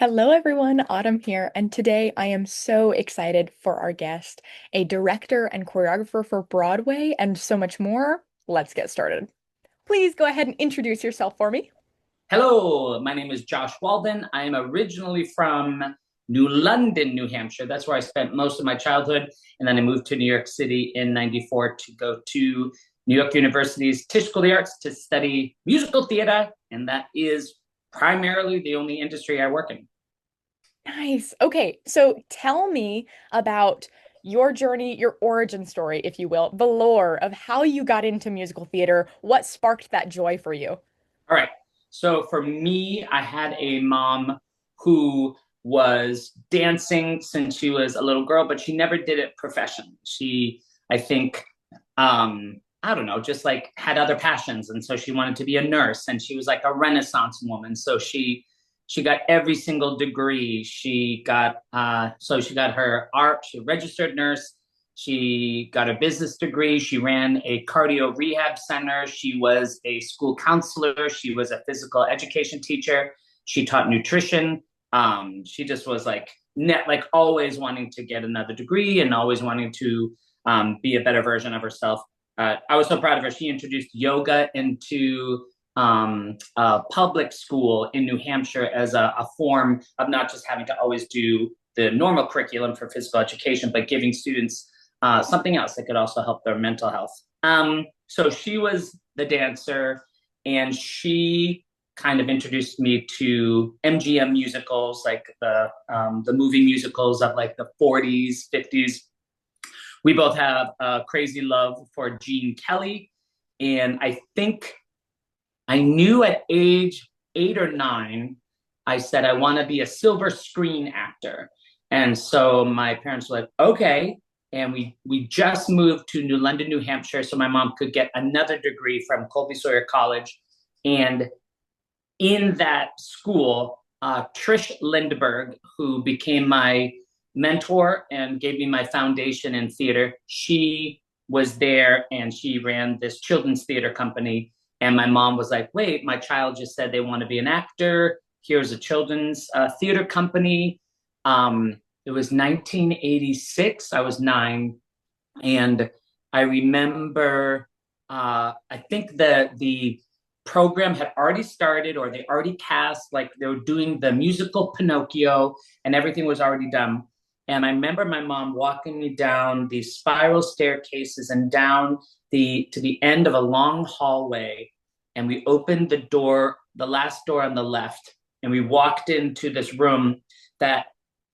Hello, everyone. Autumn here, and today I am so excited for our guest, a director and choreographer for Broadway and so much more. Let's get started. Please go ahead and introduce yourself for me. Hello, my name is Josh Walden. I am originally from New London, New Hampshire. That's where I spent most of my childhood. And then I moved to New York City in 94 to go to New York University's Tisch School of the Arts to study musical theater. And that is primarily the only industry I work in. Nice. Okay, so tell me about your journey, your origin story, if you will, the lore of how you got into musical theater. What sparked that joy for you? All right. So for me, I had a mom who was dancing since she was a little girl, but she never did it professionally. I think, I don't know, just like had other passions, and so she wanted to be a nurse, and she was like a Renaissance woman. So she got every single degree. She got her art. She registered nurse. She got a business degree. She ran a cardio rehab center. She was a school counselor. She was a physical education teacher. She taught nutrition. She just was like always wanting to get another degree and always wanting to be a better version of herself. I was so proud of her. She introduced yoga into public school in New Hampshire as a form of not just having to always do the normal curriculum for physical education, but giving students something else that could also help their mental health. So she was the dancer, and she kind of introduced me to MGM musicals, like the movie musicals of like the 40s, 50s. We both have a crazy love for Gene Kelly, and I think I knew at age 8 or 9, I said I want to be a silver screen actor, and so my parents were like, okay. And we just moved to New London, New Hampshire, so my mom could get another degree from Colby Sawyer College. And in that school, Trish Lindbergh, who became my mentor and gave me my foundation in theater, she was there and she ran this children's theater company. And my mom was like, wait, my child just said they want to be an actor. Here's a children's theater company. It was 1986. I was 9. And I remember, I think the program had already started, or they already cast, like they were doing the musical Pinocchio and everything was already done. And I remember my mom walking me down these spiral staircases and down to the end of a long hallway. And we opened the door, the last door on the left, and we walked into this room that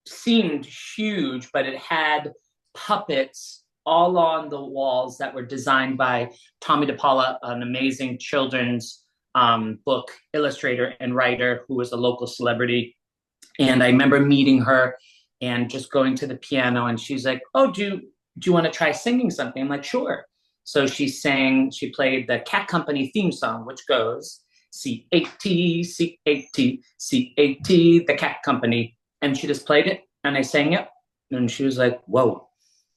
seemed huge, but it had puppets all on the walls that were designed by Tommy DePaula, an amazing children's book illustrator and writer who was a local celebrity. And I remember meeting her and just going to the piano, and she's like, oh, do you want to try singing something? I'm like, sure. So she played the Cat Company theme song, which goes, C-A-T, C-A-T, C-A-T, the Cat Company. And she just played it, and I sang it. And she was like, whoa.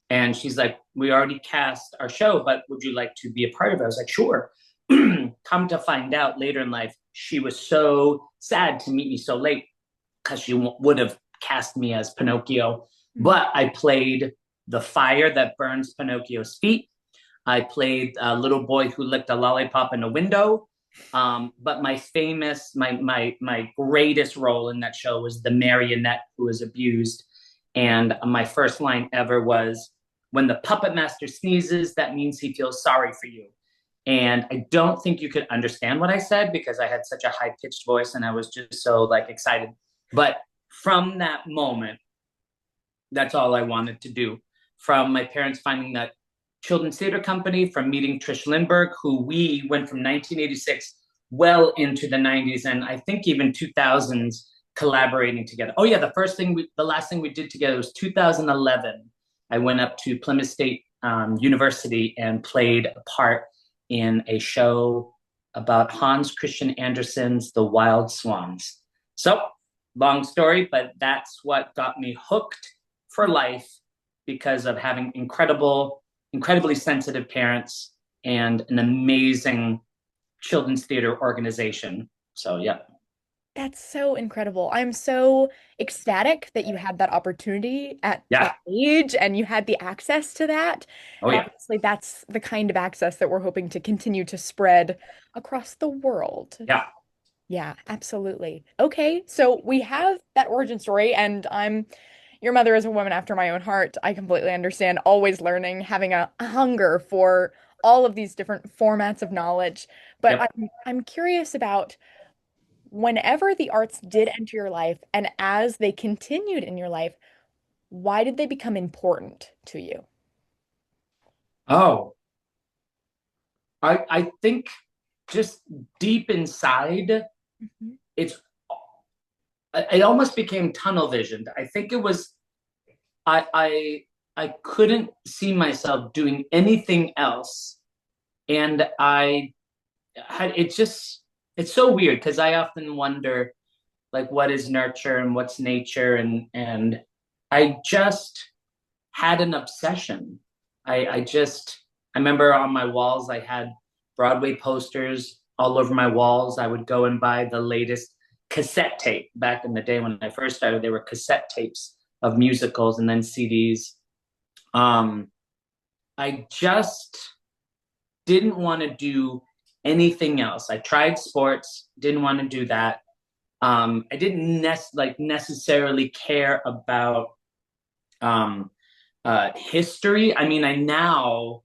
And she's like, we already cast our show, but would you like to be a part of it? I was like, sure. Come to find out later in life, she was so sad to meet me so late because she would have cast me as Pinocchio. But I played the fire that burns Pinocchio's feet. I played a little boy who licked a lollipop in a window. But my greatest role in that show was the marionette who was abused. And my first line ever was, when the puppet master sneezes, that means he feels sorry for you. And I don't think you could understand what I said because I had such a high pitched voice and I was just so like excited. But from that moment, that's all I wanted to do. From my parents finding that children's theater company, from meeting Trish Lindbergh, who we went from 1986 well into the 90s and I think even 2000s collaborating together. Oh yeah, the last thing we did together was 2011. I went up to Plymouth State University and played a part in a show about Hans Christian Andersen's The Wild Swans. So, long story, but that's what got me hooked for life because of having incredibly sensitive parents and an amazing children's theater organization. So, yeah. That's so incredible. I'm so ecstatic that you had that opportunity at Yeah. that age and you had the access to that. Oh And yeah. obviously, that's the kind of access that we're hoping to continue to spread across the world. Yeah. Yeah, absolutely. Okay, so we have that origin story, and your mother is a woman after my own heart. I completely understand always learning, having a hunger for all of these different formats of knowledge. But Yep. I'm curious about whenever the arts did enter your life and as they continued in your life, why did they become important to you? Oh, I think just deep inside, Mhm. it's it almost became tunnel visioned. I think it was I I I couldn't see myself doing anything else, and I had it just it's so weird because I often wonder like what is nurture and what's nature, and I just had an obsession. I just I remember on my walls I had Broadway posters all over my walls. I would go and buy the latest cassette tape. Back in the day when I first started, there were cassette tapes of musicals and then CDs. Um, I just didn't want to do anything else. I tried sports, didn't want to do that. I didn't necessarily care about um, history. I mean, I now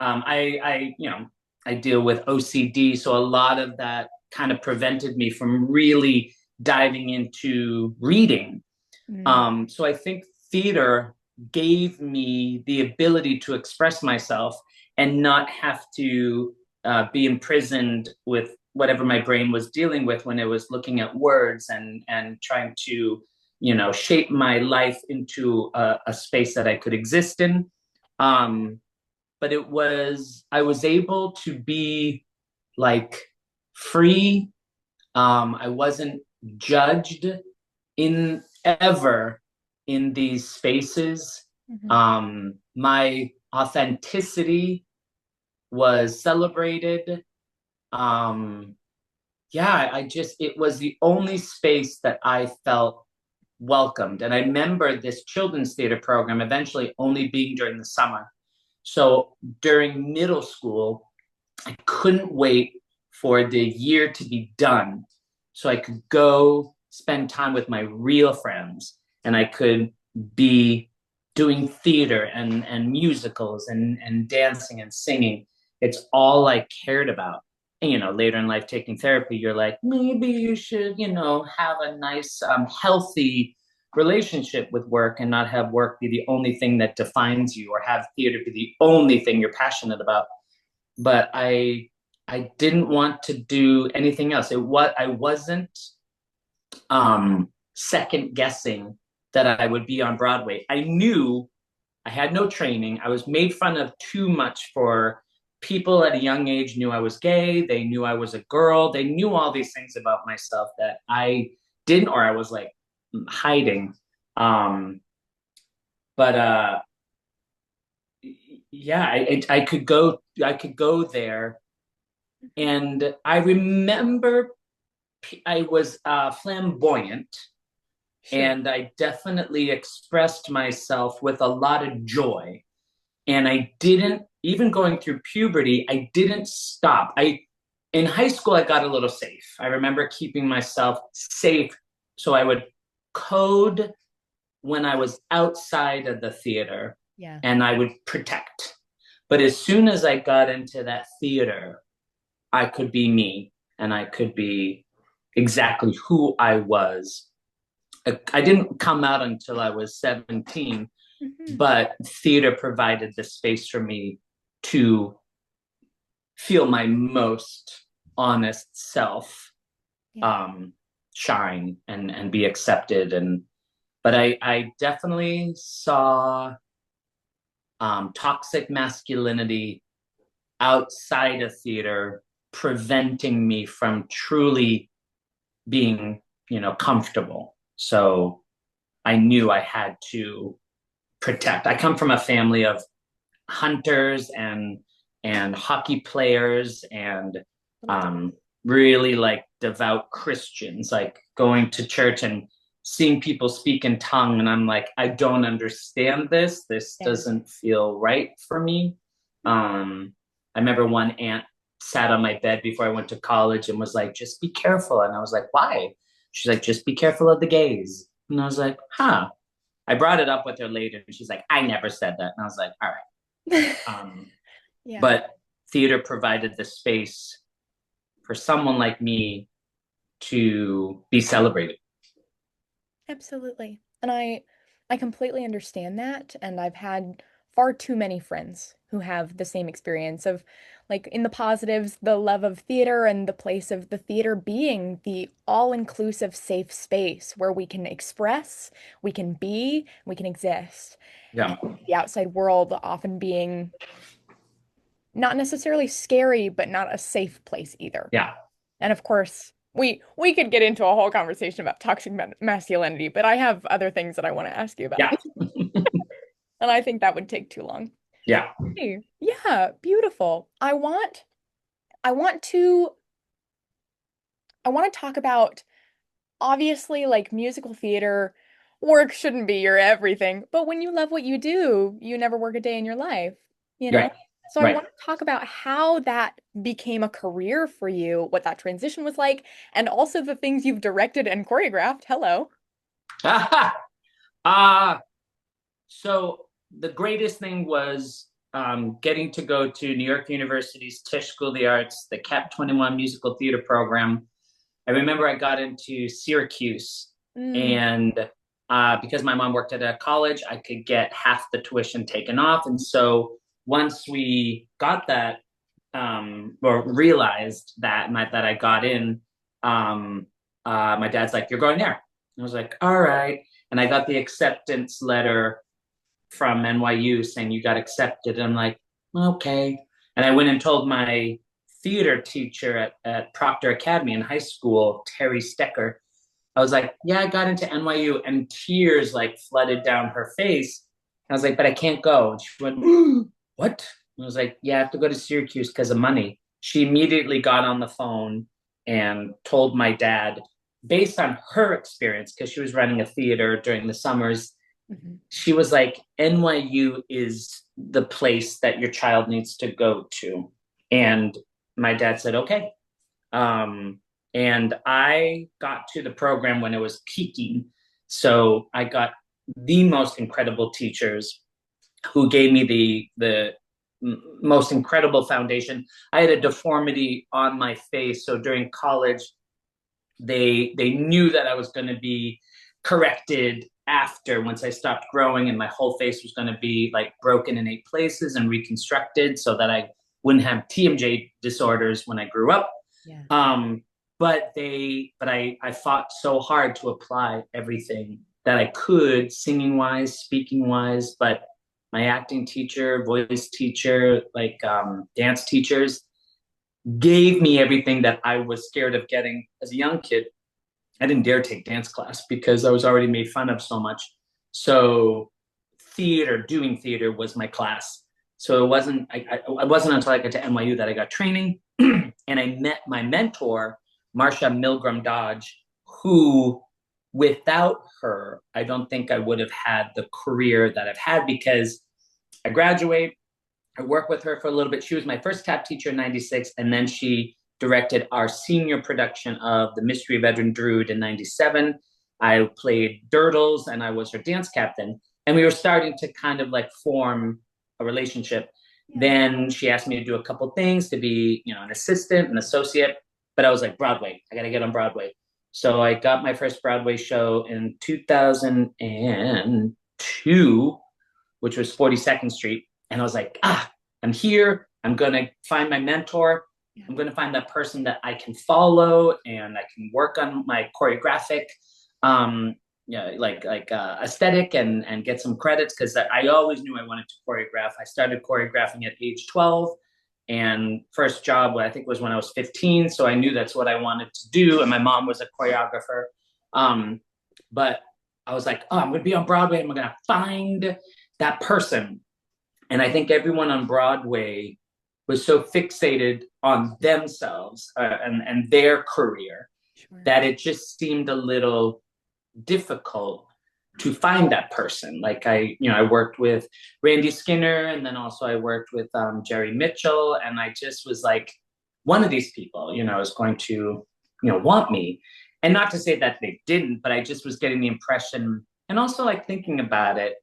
I deal with OCD, so a lot of that kind of prevented me from really diving into reading. Mm, So I think theater gave me the ability to express myself and not have to be imprisoned with whatever my brain was dealing with when it was looking at words and trying to shape my life into a space that I could exist in. Um, but I was able to be like free. I wasn't judged in ever in these spaces. mhm. My authenticity was celebrated. Um, yeah, it was the only space that I felt welcomed. And I remember this children's theater program eventually only being during the summer. So during middle school, I couldn't wait for the year to be done so I could go spend time with my real friends and I could be doing theater and musicals and dancing and singing. It's all I cared about. And, later in life, taking therapy, you're like, maybe you should, have a nice, healthy relationship with work and not have work be the only thing that defines you or have theater be the only thing you're passionate about. But I didn't want to do anything else. I wasn't second guessing that I would be on Broadway. I knew I had no training. I was made fun of too much for people at a young age knew I was gay. They knew I was a girl. They knew all these things about myself that I didn't, or I was like hiding. Um, but yeah, I could go there. And I remember I was flamboyant Sure. and I definitely expressed myself with a lot of joy. And I didn't, even going through puberty, I didn't stop. In high school, I got a little safe. I remember keeping myself safe. So I would code when I was outside of the theater Yeah. and I would protect. But as soon as I got into that theater, I could be me and I could be exactly who I was. I didn't come out until I was 17, Mhm. but theater provided the space for me to feel my most honest self Yeah. um, shine and be accepted. But I definitely saw toxic masculinity outside of theater preventing me from truly being, comfortable. So I knew I had to protect. I come from a family of hunters and hockey players and Love um, really like devout Christians, like going to church and seeing people speak in tongue. And I'm like, I don't understand this. This Yeah. doesn't feel right for me. I remember one aunt sat on my bed before I went to college and was like, just be careful. And I was like, why? She's like, just be careful of the gays. And I was like, huh. I brought it up with her later and she's like, I never said that. And I was like, all right. Yeah, But theater provided the space for someone like me to be celebrated. absolutely. And I completely understand that. And I've had far too many friends who have the same experience of like in the positives, the love of theater and the place of the theater being the all-inclusive safe space where we can express, we can be, we can exist. And Yeah. the outside world often being not necessarily scary, but not a safe place either. Yeah. And of course, we could get into a whole conversation about toxic masculinity, but I have other things that I want to ask you about. Yeah. And I think that would take too long. Yeah. Hey, yeah, beautiful. I want to I want to talk about obviously like musical theater work shouldn't be your everything, but when you love what you do, you never work a day in your life, you know? Right. So I Right. want to talk about how that became a career for you, what that transition was like, and also the things you've directed and choreographed. Hello. uh, so the greatest thing was getting to go to New York University's Tisch School of the Arts, the Cap 21 musical theater program. I remember I got into Syracuse, Mm, and because my mom worked at a college, I could get half the tuition taken off. And so once we got that, or realized that, and that I got in, my dad's like, "You're going there." And I was like, "All right." And I got the acceptance letter from NYU saying you got accepted. And I'm like, okay. And I went and told my theater teacher at Proctor Academy in high school, Terry Stecker. I was like, yeah, I got into NYU, and tears like flooded down her face. I was like, but I can't go. And she went, what? And I was like, yeah, I have to go to Syracuse because of money. She immediately got on the phone and told my dad, based on her experience, because she was running a theater during the summers, mhm. she was like, NYU is the place that your child needs to go to. And my dad said, okay. And I got to the program when it was peaking. So I got the most incredible teachers who gave me the most incredible foundation. I had a deformity on my face. So during college, they knew that I was going to be corrected after once I stopped growing, and my whole face was going to be like broken in 8 places and reconstructed so that I wouldn't have TMJ disorders when I grew up. Yeah. Um, but I fought so hard to apply everything that I could, singing wise, speaking wise. But my acting teacher, voice teacher, like dance teachers gave me everything that I was scared of getting as a young kid. I didn't dare take dance class because I was already made fun of so much. So doing theater was my class. So it wasn't until I got to NYU that I got training, and I met my mentor, Marsha Milgram Dodge, who, without her, I don't think I would have had the career that I've had, because I graduate, I worked with her for a little bit. She was my first tap teacher in '96, and then she directed our senior production of The Mystery of Edwin Drood in '97. I played Durdles, and I was her dance captain. And we were starting to kind of like form a relationship. Yeah. Then she asked me to do a couple things, to be, an assistant, an associate. But I was like, Broadway, I got to get on Broadway. So I got my first Broadway show in 2002, which was 42nd Street. And I was like, I'm here. I'm going to find my mentor. Yeah. I'm going to find that person that I can follow, and I can work on my choreographic, aesthetic, and get some credits, because I always knew I wanted to choreograph. I started choreographing at age 12, and first job I think was when I was 15. So I knew that's what I wanted to do. And my mom was a choreographer. But I was like, I'm going to be on Broadway. I'm going to find that person. And I think everyone on Broadway was so fixated on themselves and their career Sure. that it just seemed a little difficult to find that person. Like I worked with Randy Skinner, and then also I worked with Jerry Mitchell, and I just was like, one of these people, is going to, want me. And not to say that they didn't, but I just was getting the impression, and also like thinking about it,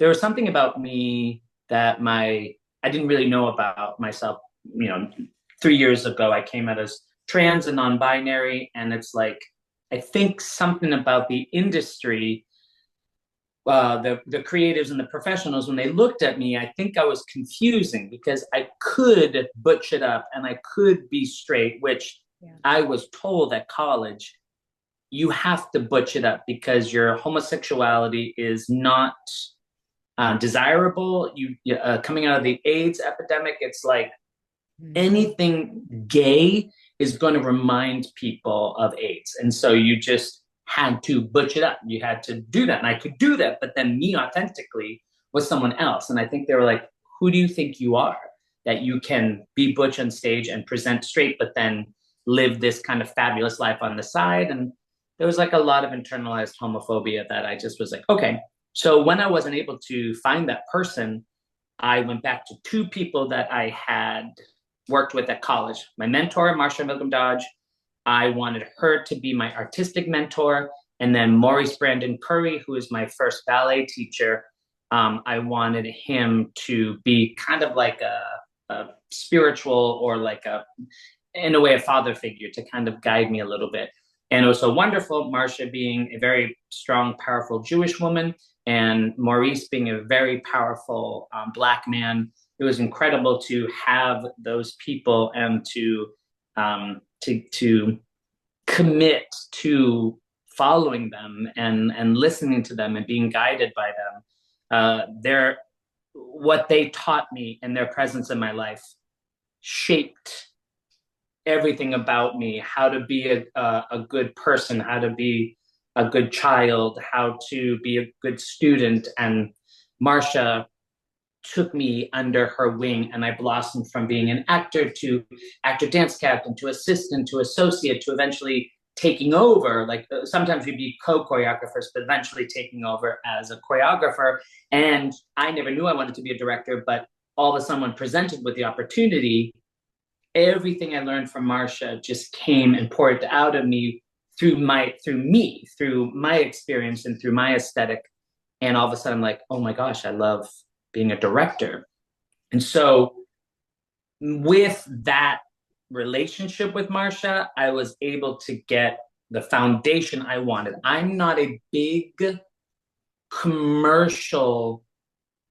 there was something about me that I didn't really know about myself. 3 years ago, I came out as trans and non-binary, and it's like I think something about the industry, the creatives and the professionals, when they looked at me, I think I was confusing because I could butch it up and I could be straight, which Yeah. I was told at college you have to butch it up because your homosexuality is not desirable. You coming out of the AIDS epidemic, it's like Mm. anything gay is going to remind people of AIDS, and so you just had to butch it up. You had to do that, and I could do that. But then me authentically was someone else, and I think they were like, "Who do you think you are? That you can be butch on stage and present straight, but then live this kind of fabulous life on the side?" And there was like a lot of internalized homophobia that I just was like, okay. So when I wasn't able to find that person, I went back to two people that I had worked with at college. My mentor, Marsha Milgram Dodge, I wanted her to be my artistic mentor. And then Maurice Brandon Curry, who is my first ballet teacher, I wanted him to be kind of like a spiritual or like in a way, a father figure to kind of guide me a little bit. And it was so wonderful, Marsha being a very strong, powerful Jewish woman, and Maurice being a very powerful Black man. It was incredible to have those people and to commit to following them and listening to them and being guided by them. Their what they taught me and their presence in my life shaped everything about me, how to be a good person, how to be a good child, how to be a good student. And Marsha took me under her wing, and I blossomed from being an actor to actor dance captain to assistant to associate to eventually taking over. Like sometimes we'd be co-choreographers, but eventually taking over as a choreographer. And I never knew I wanted to be a director, but all of a sudden, when presented with the opportunity, everything I learned from Marsha just came and poured out of me through my experience and through my aesthetic. And all of a sudden, I'm like, oh my gosh, I love being a director. And so with that relationship with Marsha, I was able to get the foundation I wanted. I'm not a big commercial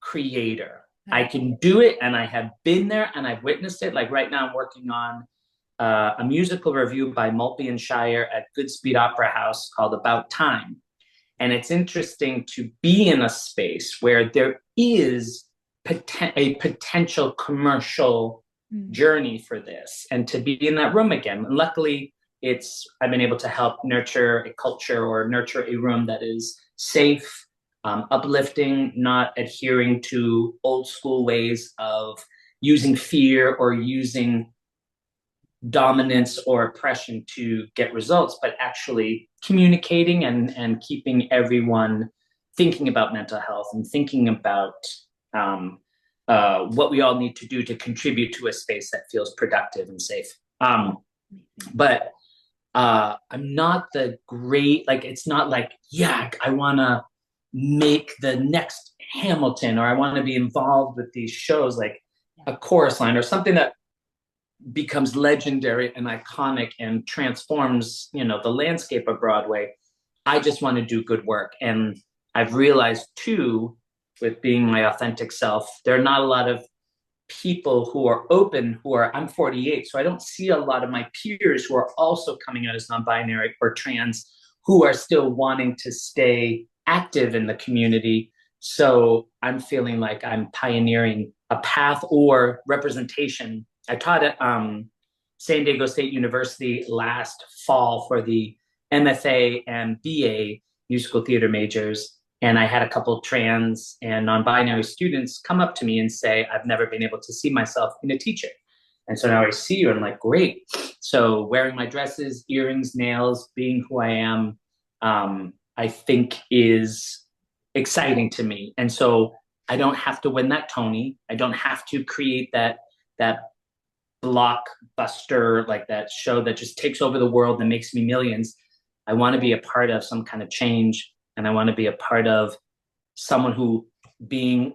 creator. I can do it, and I have been there and I've witnessed it. Like right now, I'm working on a musical review by Maltby and Shire at Goodspeed Opera House called About Time. And it's interesting to be in a space where there is a potential commercial journey for this, and to be in that room again. And luckily, I've been able to help nurture a culture or nurture a room that is safe, uplifting, not adhering to old school ways of using fear or using dominance or oppression to get results, but actually communicating and keeping everyone thinking about mental health and thinking about what we all need to do to contribute to a space that feels productive and safe. But I'm not the great, like, it's not like, yeah, I want to make the next Hamilton, or I want to be involved with these shows like a chorus line or something that becomes legendary and iconic and transforms, the landscape of Broadway. I just want to do good work. And I've realized too, with being my authentic self, there are not a lot of people who are open, I'm 48, so I don't see a lot of my peers who are also coming out as non-binary or trans, who are still wanting to stay active in the community. So I'm feeling like I'm pioneering a path or representation. I taught at San Diego State University last fall for the MFA and BA musical theater majors. And I had a couple trans and non-binary students come up to me and say, I've never been able to see myself in a teacher. And so now I see you, and I'm like, great. So wearing my dresses, earrings, nails, being who I am, I think is exciting to me. And so I don't have to win that Tony. I don't have to create that blockbuster, like that show that just takes over the world and makes me millions. I want to be a part of some kind of change, and I want to be a part of someone who, being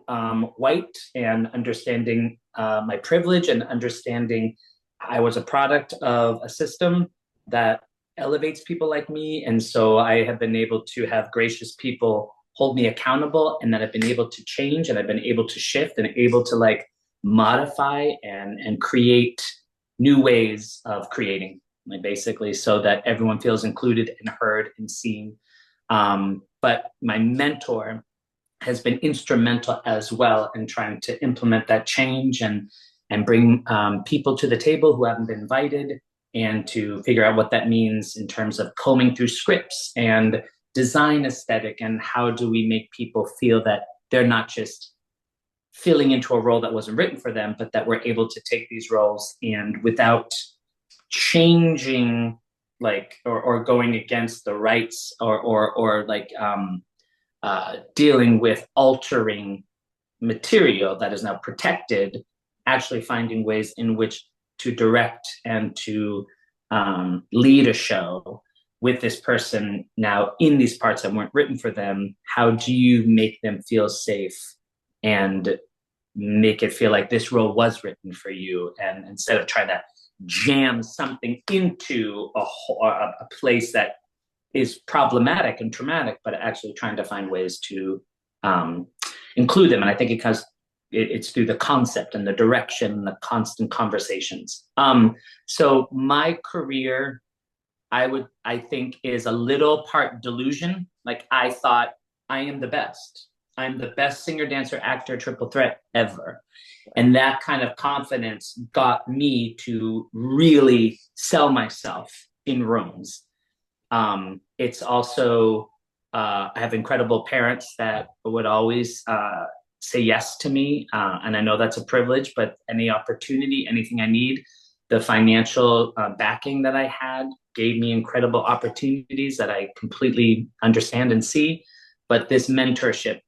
white and understanding my privilege and understanding I was a product of a system that elevates people like me. And so I have been able to have gracious people hold me accountable, and that I've been able to change, and I've been able to shift and able to like modify and create new ways of creating, like basically, so that everyone feels included and heard and seen. But my mentor has been instrumental as well in trying to implement that change and bring people to the table who haven't been invited, and to figure out what that means in terms of combing through scripts and design aesthetic, and how do we make people feel that they're not just filling into a role that wasn't written for them, but that we're able to take these roles and without changing, like, or going against the rights, or like dealing with altering material that is now protected, actually finding ways in which to direct and to lead a show with this person now in these parts that weren't written for them. How do you make them feel safe and make it feel like this role was written for you, and instead of trying to jam something into a place that is problematic and traumatic, but actually trying to find ways to um, include them. And I think it's through the concept and the direction and the constant conversations. So my career, I think, is a little part delusion. Like, I thought I am the best. I'm the best singer, dancer, actor, triple threat ever. And that kind of confidence got me to really sell myself in rooms. It's also, I have incredible parents that would always say yes to me. And I know that's a privilege, but any opportunity, anything I need, the financial backing that I had gave me incredible opportunities that I completely understand and see. But this mentorship,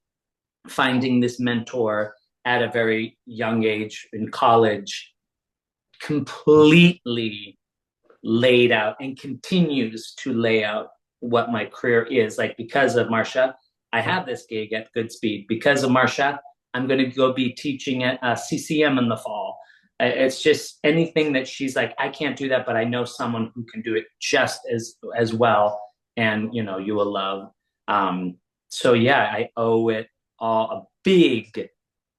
finding this mentor at a very young age in college, completely laid out and continues to lay out what my career is. Like, because of Marsha, I have this gig at Goodspeed. Because of Marsha, I'm going to go be teaching at CCM in the fall. It's just anything that she's like, I can't do that, but I know someone who can do it just as well, and you will love. So yeah, I owe it all a big,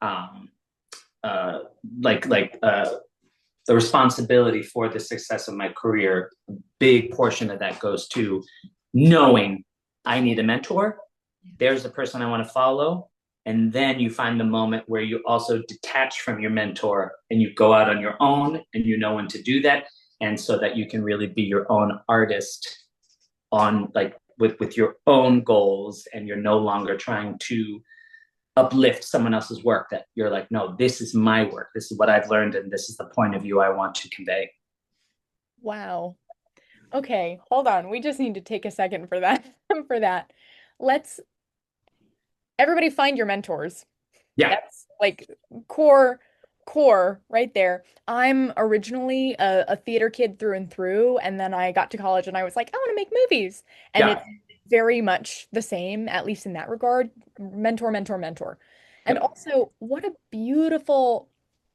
um, uh, like the responsibility for the success of my career. A big portion of that goes to knowing I need a mentor. There's the person I want to follow. And then you find the moment where you also detach from your mentor and you go out on your own, and you know when to do that. And so that you can really be your own artist on, like, with your own goals, and you're no longer trying to uplift someone else's work, that you're like, no, this is my work, this is what I've learned, and this is the point of view I want to convey. Wow. Okay, hold on. We just need to take a second for that. For that. Let's everybody find your mentors. Yeah. That's like core right there. I'm originally a theater kid through and through, and then I got to college and I was like, I want to make movies. And Yeah. it's very much the same, at least in that regard. Mentor, mentor, mentor. And Yep. also, what a beautiful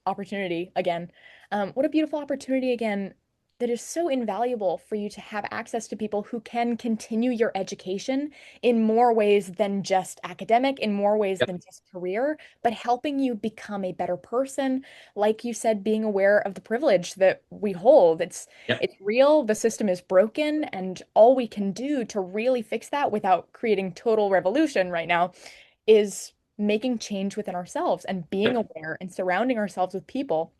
opportunity again. What a beautiful opportunity again, that is so invaluable for you to have access to people who can continue your education in more ways than just academic, in more ways Yep. than just career, but helping you become a better person. Like you said, being aware of the privilege that we hold. Yep. It's real, the system is broken, and all we can do to really fix that without creating total revolution right now is making change within ourselves and being Yep. aware and surrounding ourselves with people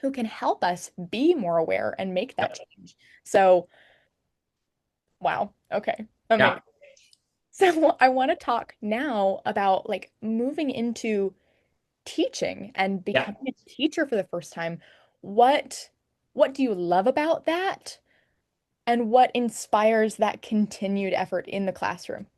who can help us be more aware and make that Yep. change. So, wow. Okay. Yeah. Amazing. So I want to talk now about like moving into teaching and Yeah. becoming a teacher for the first time. What what do you love about that? And what inspires that continued effort in the classroom?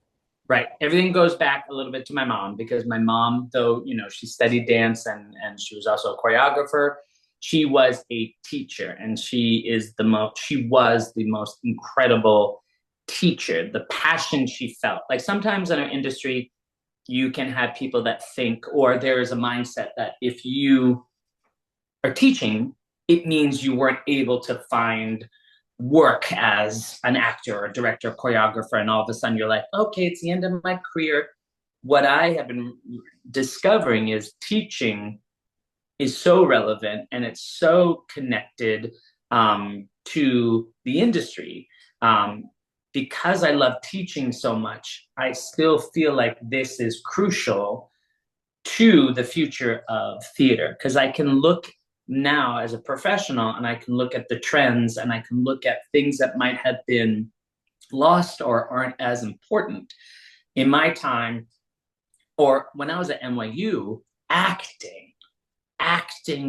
Right. Everything goes back a little bit to my mom because my mom, though, she studied dance and she was also a choreographer. She was a teacher and she was the most incredible teacher. The passion she felt. Like sometimes in our industry, you can have people that think, or there is a mindset that if you are teaching, it means you weren't able to find work as an actor or director, choreographer, and all of a sudden you're like, okay, it's the end of my career. What I have been discovering is teaching is so relevant and it's so connected to the industry. Um, because I love teaching so much, I still feel like this is crucial to the future of theater because I can look now as a professional and I can look at the trends and I can look at things that might have been lost or aren't as important. In my time, or when I was at NYU, acting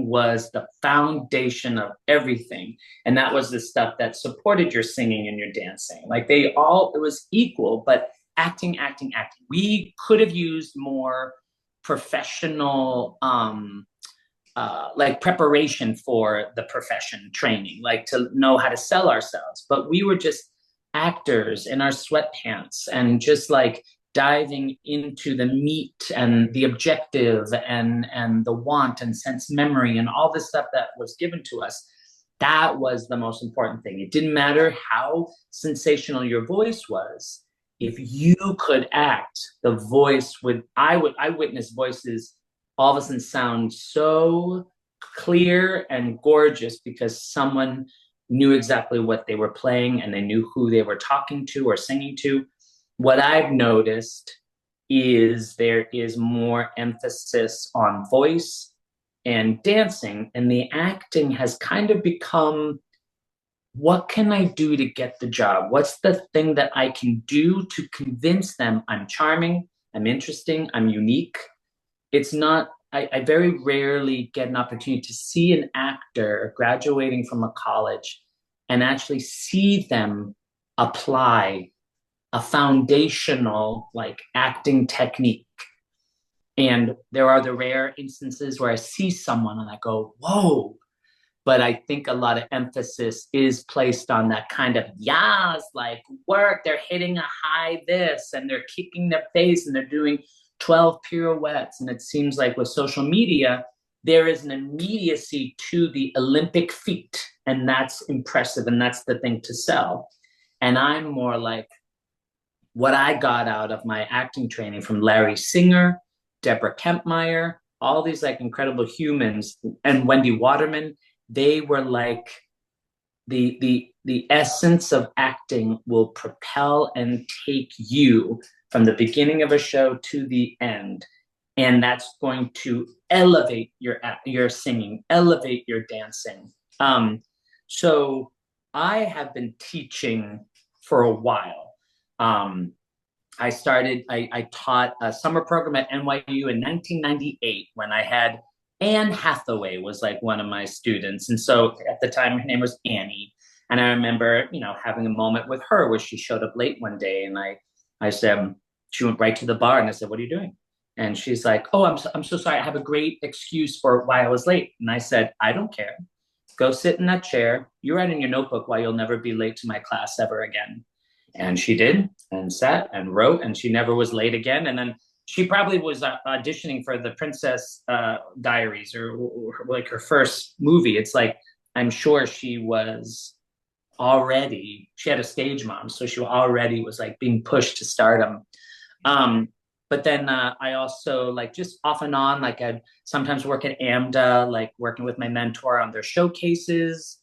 was the foundation of everything. And that was the stuff that supported your singing and your dancing. Like it was equal, but acting. We could have used more professional like preparation for the profession training, like to know how to sell ourselves. But we were just actors in our sweatpants and just like diving into the meat and the objective and the want and sense memory and all this stuff that was given to us. That was the most important thing. It didn't matter how sensational your voice was. If you could act, the voice would I witness voices all of a sudden sound so clear and gorgeous because someone knew exactly what they were playing and they knew who they were talking to or singing to. What I've noticed is there is more emphasis on voice and dancing, and the acting has kind of become what can I do to get the job? What's the thing that I can do to convince them I'm charming, I'm interesting, I'm unique? It's not, I very rarely get an opportunity to see an actor graduating from a college and actually see them apply a foundational like acting technique. And there are the rare instances where I see someone and I go, whoa. But I think a lot of emphasis is placed on that kind of yas, like work. They're hitting a high this and they're kicking their face and they're doing 12 pirouettes. And it seems like with social media, there is an immediacy to the Olympic feat. And that's impressive. And that's the thing to sell. And I'm more like, what I got out of my acting training from Larry Singer, Deborah Kempmeyer, all these like incredible humans, and Wendy Waterman, they were like the essence of acting will propel and take you from the beginning of a show to the end, and that's going to elevate your singing, elevate your dancing. So I have been teaching for a while. I taught a summer program at NYU in 1998 when I had Anne Hathaway was like one of my students. And so at the time, her name was Annie. And I remember, having a moment with her where she showed up late one day and I said, she went right to the bar and I said, what are you doing? And she's like, oh, I'm so sorry. I have a great excuse for why I was late. And I said, I don't care. Go sit in that chair. You write in your notebook why you'll never be late to my class ever again. And she did and sat and wrote and she never was late again. And then she probably was auditioning for the Princess Diaries or like her first movie. It's like, I'm sure she had a stage mom. So she already was like being pushed to stardom. Um, but then I also like just off and on, like I'd sometimes work at AMDA, like working with my mentor on their showcases.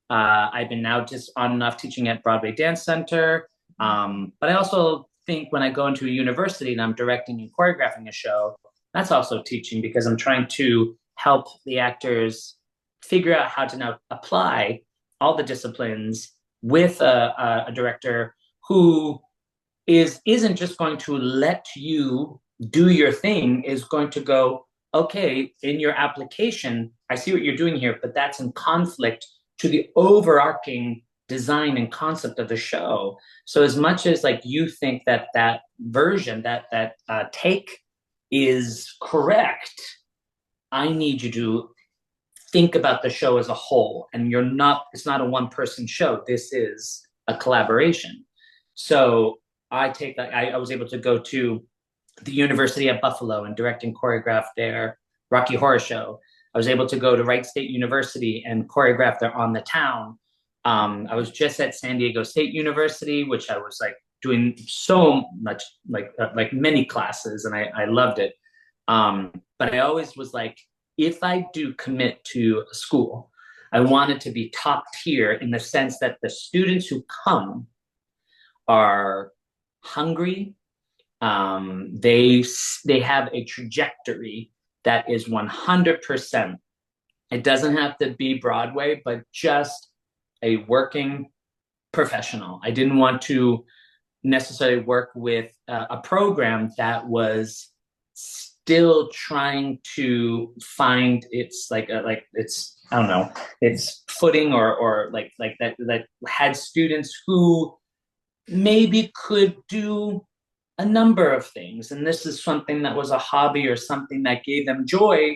I've been now just on and off teaching at Broadway Dance Center. But I also think when I go into a university and I'm directing and choreographing a show, that's also teaching because I'm trying to help the actors figure out how to now apply all the disciplines with a director who isn't just going to let you do your thing, is going to go, okay, in your application, I see what you're doing here, but that's in conflict to the overarching design and concept of the show. So as much as like you think that that version, that take is correct, I need you to think about the show as a whole. And you're not, it's not a one person show. This is a collaboration. So I was able to go to the University at Buffalo and direct and choreograph their Rocky Horror Show. I was able to go to Wright State University and choreograph their On the Town. I was just at San Diego State University, which I was like doing so much, like many classes, and I loved it. But I always was like, if I do commit to a school, I want it to be top tier in the sense that the students who come are hungry. They have a trajectory that is 100%. It doesn't have to be Broadway, but just a working professional. I didn't want to necessarily work with a program that was still trying to find its like its, I don't know, its footing, or like that had students who maybe could do a number of things, and this is something that was a hobby or something that gave them joy,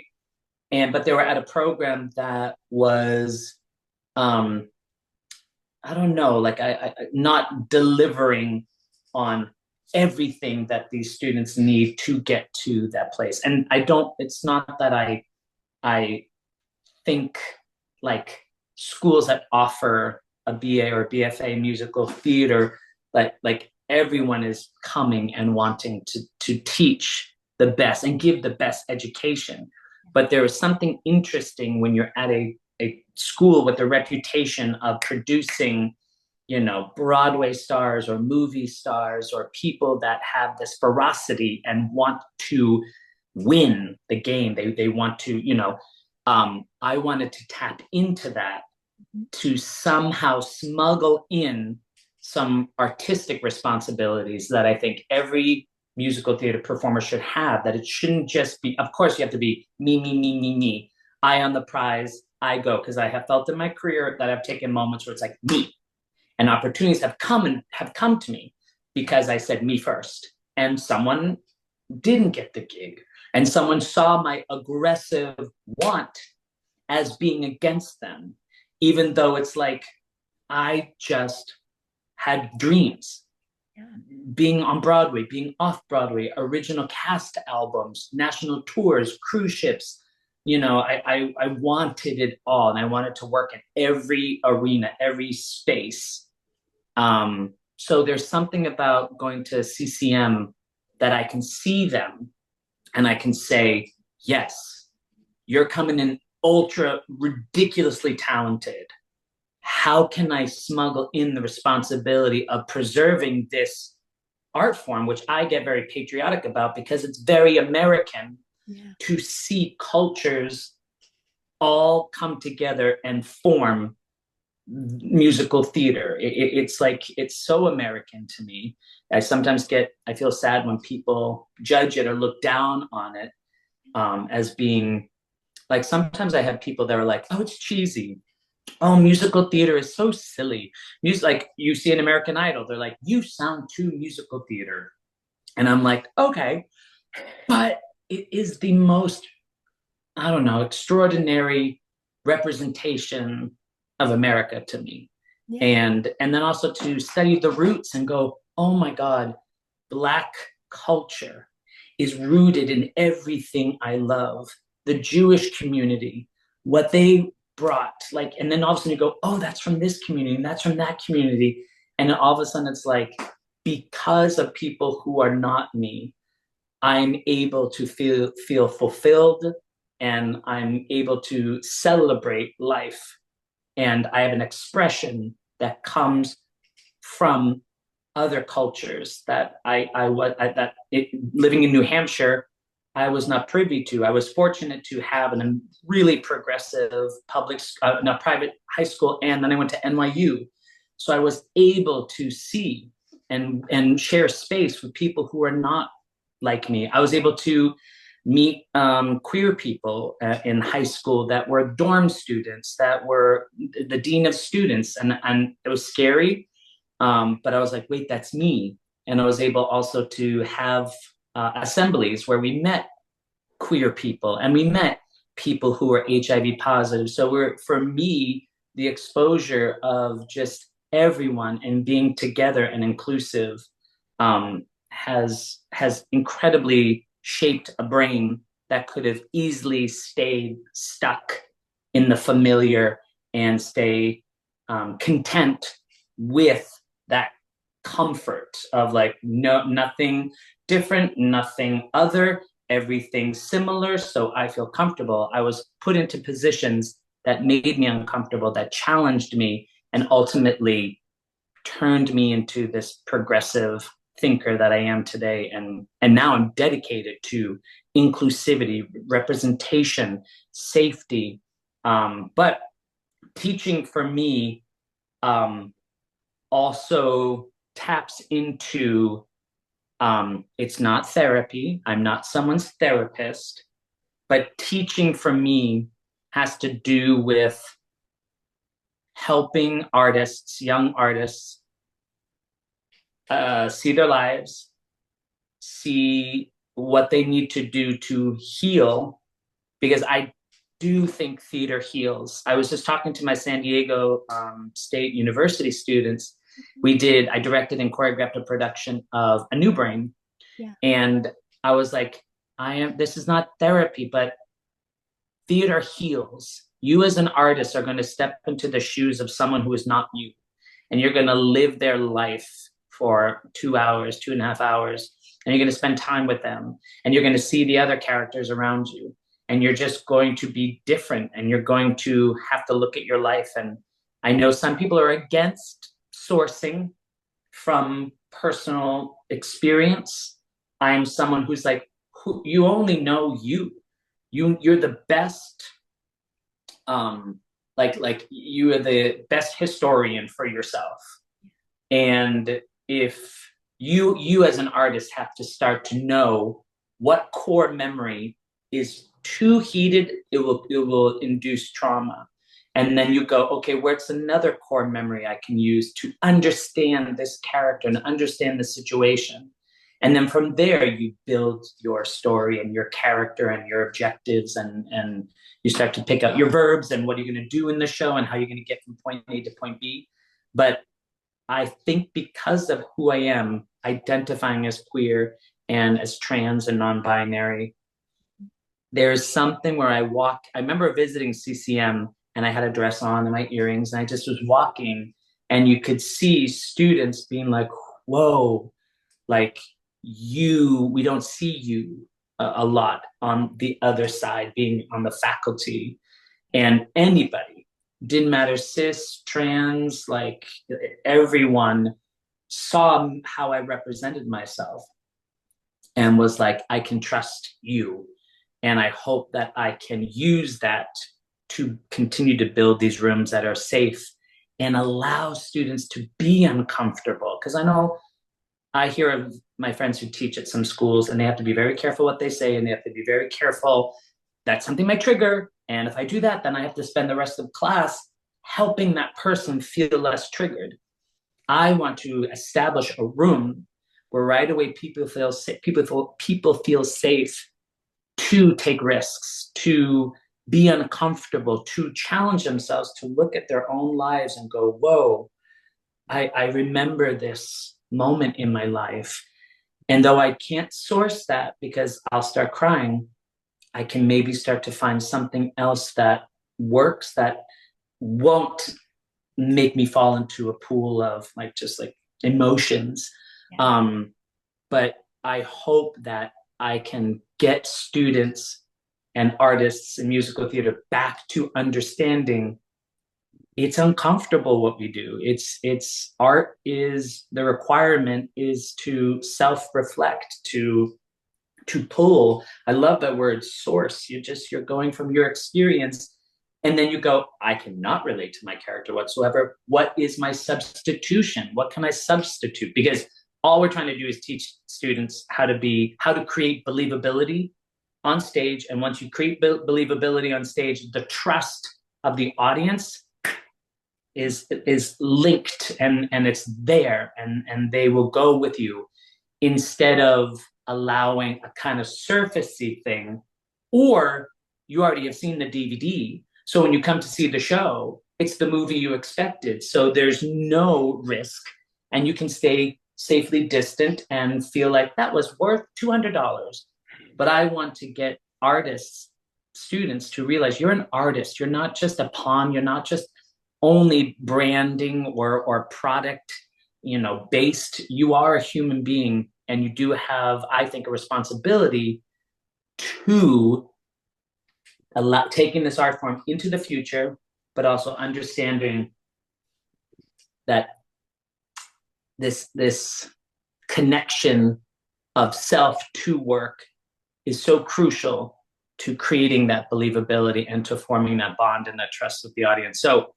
and but they were at a program that was um I don't know, like I not delivering on everything that these students need to get to that place. And I don't, it's not that I think like schools that offer a BA or BFA musical theater, like everyone is coming and wanting to teach the best and give the best education. But there is something interesting when you're at a school with a reputation of producing, you know, Broadway stars or movie stars or people that have this ferocity and want to win the game. They want to, you know, I wanted to tap into that to somehow smuggle in some artistic responsibilities that I think every musical theater performer should have. That it shouldn't just be, of course, you have to be me, I on the prize, I go, because I have felt in my career that I've taken moments where it's like me, and opportunities have come to me because I said me first, and someone didn't get the gig, and someone saw my aggressive want as being against them, even though it's like I just had dreams. Yeah. Being on Broadway, being off Broadway, original cast albums, national tours, cruise ships. You know, I wanted it all, and I wanted to work in every arena, every space. So there's something about going to CCM that I can see them and I can say, yes, you're coming in ultra ridiculously talented. How can I smuggle in the responsibility of preserving this art form, which I get very patriotic about because it's very American, yeah, to see cultures all come together and form musical theater. It's like, it's so American to me. I feel sad when people judge it or look down on it, as being like, sometimes I have people that are like, oh, it's cheesy. Oh, musical theater is so silly. Music, like you see an American Idol, they're like, you sound too musical theater. And I'm like, okay, but it is the most, I don't know, extraordinary representation of America to me. Yeah. And then also to study the roots and go, oh my God, Black culture is rooted in everything I love. The Jewish community, what they brought, like, and then all of a sudden you go, oh, that's from this community, and that's from that community. And then all of a sudden it's like, because of people who are not me, I'm able to feel fulfilled, and I'm able to celebrate life. And I have an expression that comes from other cultures that living in New Hampshire, I was not privy to. I was fortunate to have a really progressive private high school, and then I went to NYU. So I was able to see and share space with people who are not like me. I was able to meet queer people in high school that were dorm students, that were the dean of students, and it was scary. But I was like, wait, that's me. And I was able also to have assemblies where we met queer people and we met people who were HIV positive. So for me, the exposure of just everyone and being together and inclusive has incredibly shaped a brain that could have easily stayed stuck in the familiar and stay content with that comfort of like nothing different, nothing other, everything similar. So I feel comfortable. I was put into positions that made me uncomfortable, that challenged me, and ultimately turned me into this progressive thinker that I am today. And now I'm dedicated to inclusivity, representation, safety. But teaching for me also taps into it's not therapy. I'm not someone's therapist, but teaching for me has to do with helping artists, young artists, see their lives, see what they need to do to heal, because I do think theater heals. I was just talking to my San Diego State University students. I directed and choreographed a production of A New Brain. Yeah. And I was like, this is not therapy, but theater heals. You as an artist are going to step into the shoes of someone who is not you. And you're going to live their life for 2 hours, 2.5 hours. And you're going to spend time with them. And you're going to see the other characters around you. And you're just going to be different. And you're going to have to look at your life. And I know some people are against sourcing from personal experience. I'm someone who's like, you only know you. You're the best, like you are the best historian for yourself. And if you as an artist have to start to know what core memory is too heated, it will induce trauma. And then you go, okay, where's another core memory I can use to understand this character and understand the situation? And then from there, you build your story and your character and your objectives, and you start to pick out your verbs and what are you going to do in the show and how you're going to get from point A to point B. But I think because of who I am, identifying as queer and as trans and non-binary, there's something where I remember visiting CCM and I had a dress on and my earrings, and I just was walking, and you could see students being like, whoa, like we don't see you a lot on the other side, being on the faculty. And anybody, didn't matter, cis, trans, like everyone saw how I represented myself and was like, I can trust you. And I hope that I can use that to continue to build these rooms that are safe and allow students to be uncomfortable. Because I know I hear of my friends who teach at some schools, and they have to be very careful what they say, and they have to be very careful that something might trigger. And if I do that, then I have to spend the rest of class helping that person feel less triggered. I want to establish a room where right away people feel safe to take risks, to be uncomfortable, to challenge themselves, to look at their own lives and go, whoa, I remember this moment in my life. And though I can't source that because I'll start crying, I can maybe start to find something else that works, that won't make me fall into a pool of like just like emotions. Yeah. But I hope that I can get students and artists in musical theater back to understanding it's uncomfortable what we do. It's art is the requirement is to self-reflect, to pull. I love that word source. You're going from your experience, and then you go, I cannot relate to my character whatsoever. What is my substitution? What can I substitute? Because all we're trying to do is teach students how to create believability on stage. And once you create believability on stage, the trust of the audience is linked and it's there and they will go with you instead of allowing a kind of surfacey thing, or you already have seen the DVD. So when you come to see the show, it's the movie you expected. So there's no risk and you can stay safely distant and feel like that was worth $200. But I want to get artists, students to realize you're an artist. You're not just a pawn. You're not just only branding or product based. You are a human being and you do have, I think, a responsibility to allow taking this art form into the future, but also understanding that this connection of self to work is so crucial to creating that believability and to forming that bond and that trust with the audience. So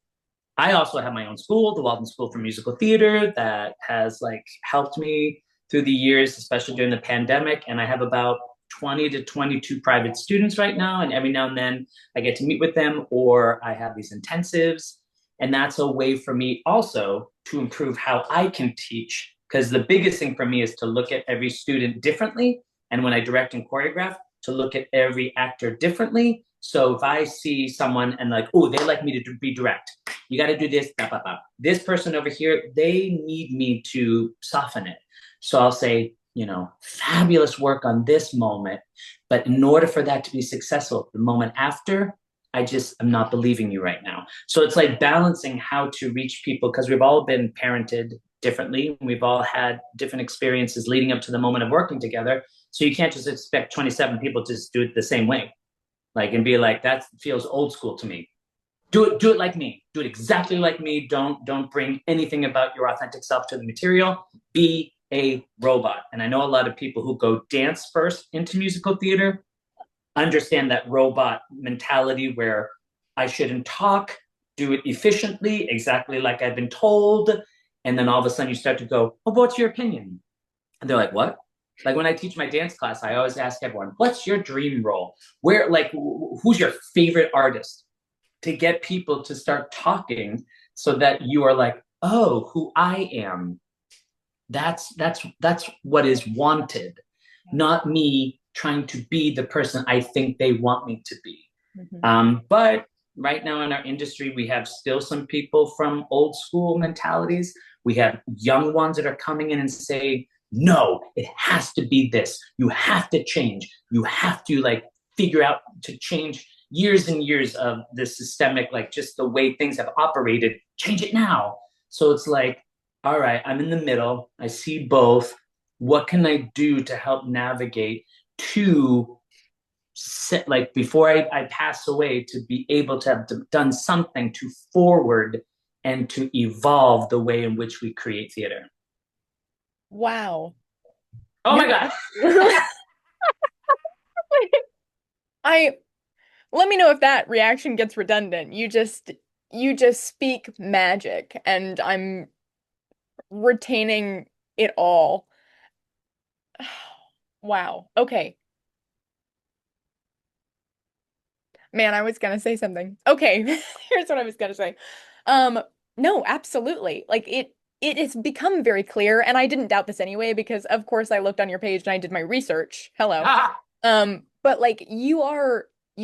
I also have my own school, the Walden School for Musical Theater, that has like helped me through the years, especially during the pandemic. And I have about 20 to 22 private students right now. And every now and then I get to meet with them or I have these intensives. And that's a way for me also to improve how I can teach. Because the biggest thing for me is to look at every student differently. And when I direct and choreograph, to look at every actor differently. So if I see someone and like, oh, they like me to be direct, you got to do this, blah, blah, blah. This person over here, they need me to soften it. So I'll say, fabulous work on this moment. But in order for that to be successful, the moment after, I'm not believing you right now. So it's like balancing how to reach people because we've all been parented differently. We've all had different experiences leading up to the moment of working together. So you can't just expect 27 people to just do it the same way. Like, and be like, that feels old school to me. Do it like me. Do it exactly like me. Don't bring anything about your authentic self to the material. Be a robot. And I know a lot of people who go dance first into musical theater understand that robot mentality where I shouldn't talk, do it efficiently, exactly like I've been told. And then all of a sudden you start to go, oh, what's your opinion? And they're like, what? Like when I teach my dance class, I always ask everyone, what's your dream role? Who's your favorite artist? To get people to start talking so that you are like, oh, who I am. That's what is wanted, not me trying to be the person I think they want me to be. Mhm. But right now in our industry, we have still some people from old school mentalities. We have young ones that are coming in and say, no, it has to be this. You have to change. You have to like figure out to change years and years of the systemic, like just the way things have operated. Change it now. So it's like, all right, I'm in the middle. I see both. What can I do to help navigate to sit, like before I pass away, to be able to have done something to forward and to evolve the way in which we create theater? Wow. Oh You're my God. I let me know if that reaction gets redundant. You just speak magic and I'm retaining it all. Wow. Okay. Man, I was gonna say something. Okay, here's what I was gonna say. Um, no, absolutely. Like it has become very clear, and I didn't doubt this anyway, because of course I looked on your page and I did my research. Hello. But like you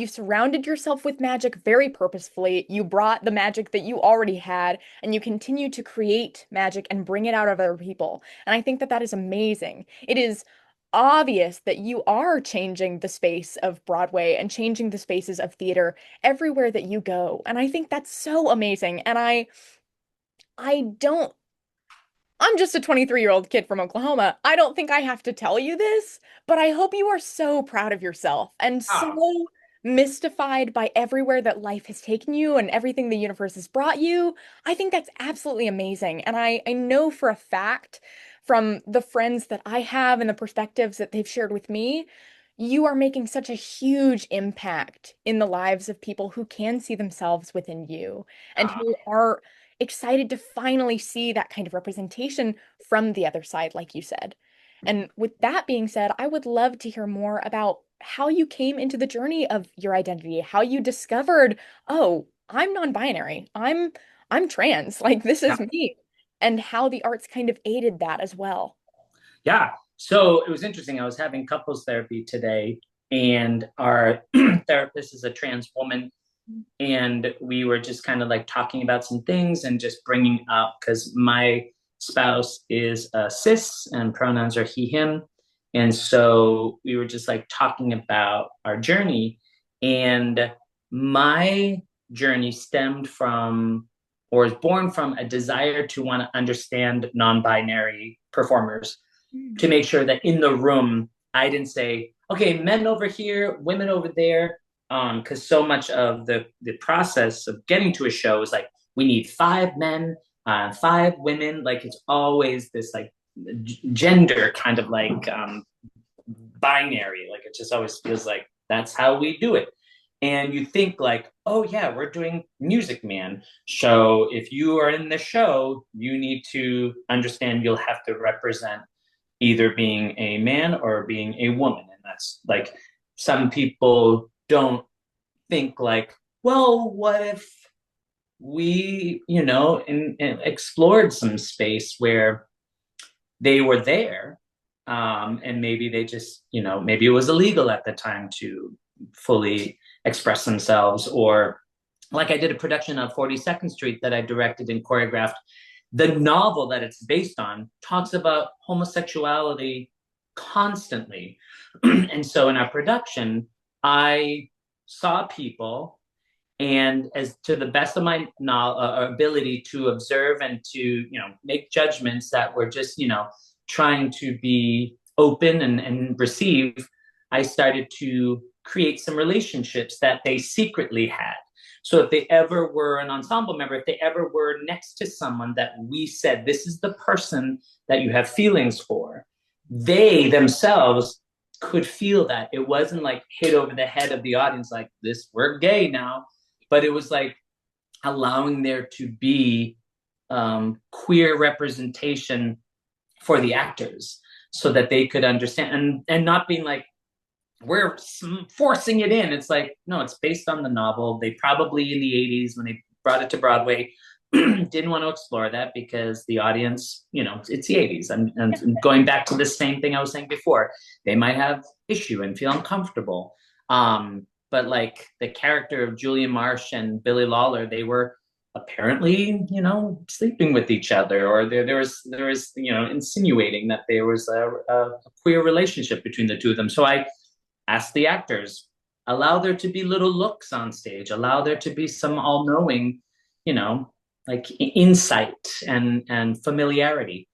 surrounded yourself with magic very purposefully. You brought the magic that you already had, and you continue to create magic and bring it out of other people. And I think that that is amazing. It is obvious that you are changing the space of Broadway and changing the spaces of theater everywhere that you go. And I think that's so amazing. And I don't I'm just a 23-year-old kid from Oklahoma. I don't think I have to tell you this, but I hope you are so proud of yourself and so Oh, mystified by everywhere that life has taken you and everything the universe has brought you. I think that's absolutely amazing. And I know for a fact from the friends that I have and the perspectives that they've shared with me, you are making such a huge impact in the lives of people who can see themselves within you and oh. who are excited to finally see that kind of representation from the other side, like you said. And with that being said, I would love to hear more about how you came into the journey of your identity, how you discovered, oh, I'm non-binary. I'm trans. Like this is Yeah. me. And how the arts kind of aided that as well. Yeah. So it was interesting. I was having couples therapy today, and our therapist is a trans woman. And we were just kind of like talking about some things and just bringing up because my spouse is cis and pronouns are he, him. And so we were just like talking about our journey. And my journey stemmed from or is born from a desire to want to understand non binary performers Mm. to make sure that in the room, I didn't say, okay, men over here, women over there. Because so much of the process of getting to a show is like, we need 5 men, 5 women. Like it's always this like gender kind of like binary. Like it just always feels like that's how we do it. And you think like, oh yeah, we're doing Music Man. So if you are in the show, you need to understand you'll have to represent either being a man or being a woman. And that's like some people don't think like, well, what if we, in explored some space where they were there, and maybe they just, maybe it was illegal at the time to fully express themselves, or like I did a production of 42nd Street that I directed and choreographed. The novel that it's based on talks about homosexuality constantly. And so in our production, I saw people, and as to the best of my ability to observe and to make judgments that were just trying to be open and receive, I started to create some relationships that they secretly had. So if they ever were an ensemble member, if they ever were next to someone that we said, this is the person that you have feelings for, they themselves could feel that. It wasn't like hit over the head of the audience like this, we're gay now, but it was like allowing there to be queer representation for the actors so that they could understand, and not being like, we're forcing it in. It's like, no, it's based on the novel. They probably in the 80s when they brought it to Broadway didn't want to explore that because the audience, it's the 80s. And going back to the same thing I was saying before, they might have issue and feel uncomfortable. But like the character of Julia Marsh and Billy Lawler, they were apparently, sleeping with each other, or there was, insinuating that there was a queer relationship between the two of them. So I ask the actors, allow there to be little looks on stage, allow there to be some all-knowing, like insight and familiarity.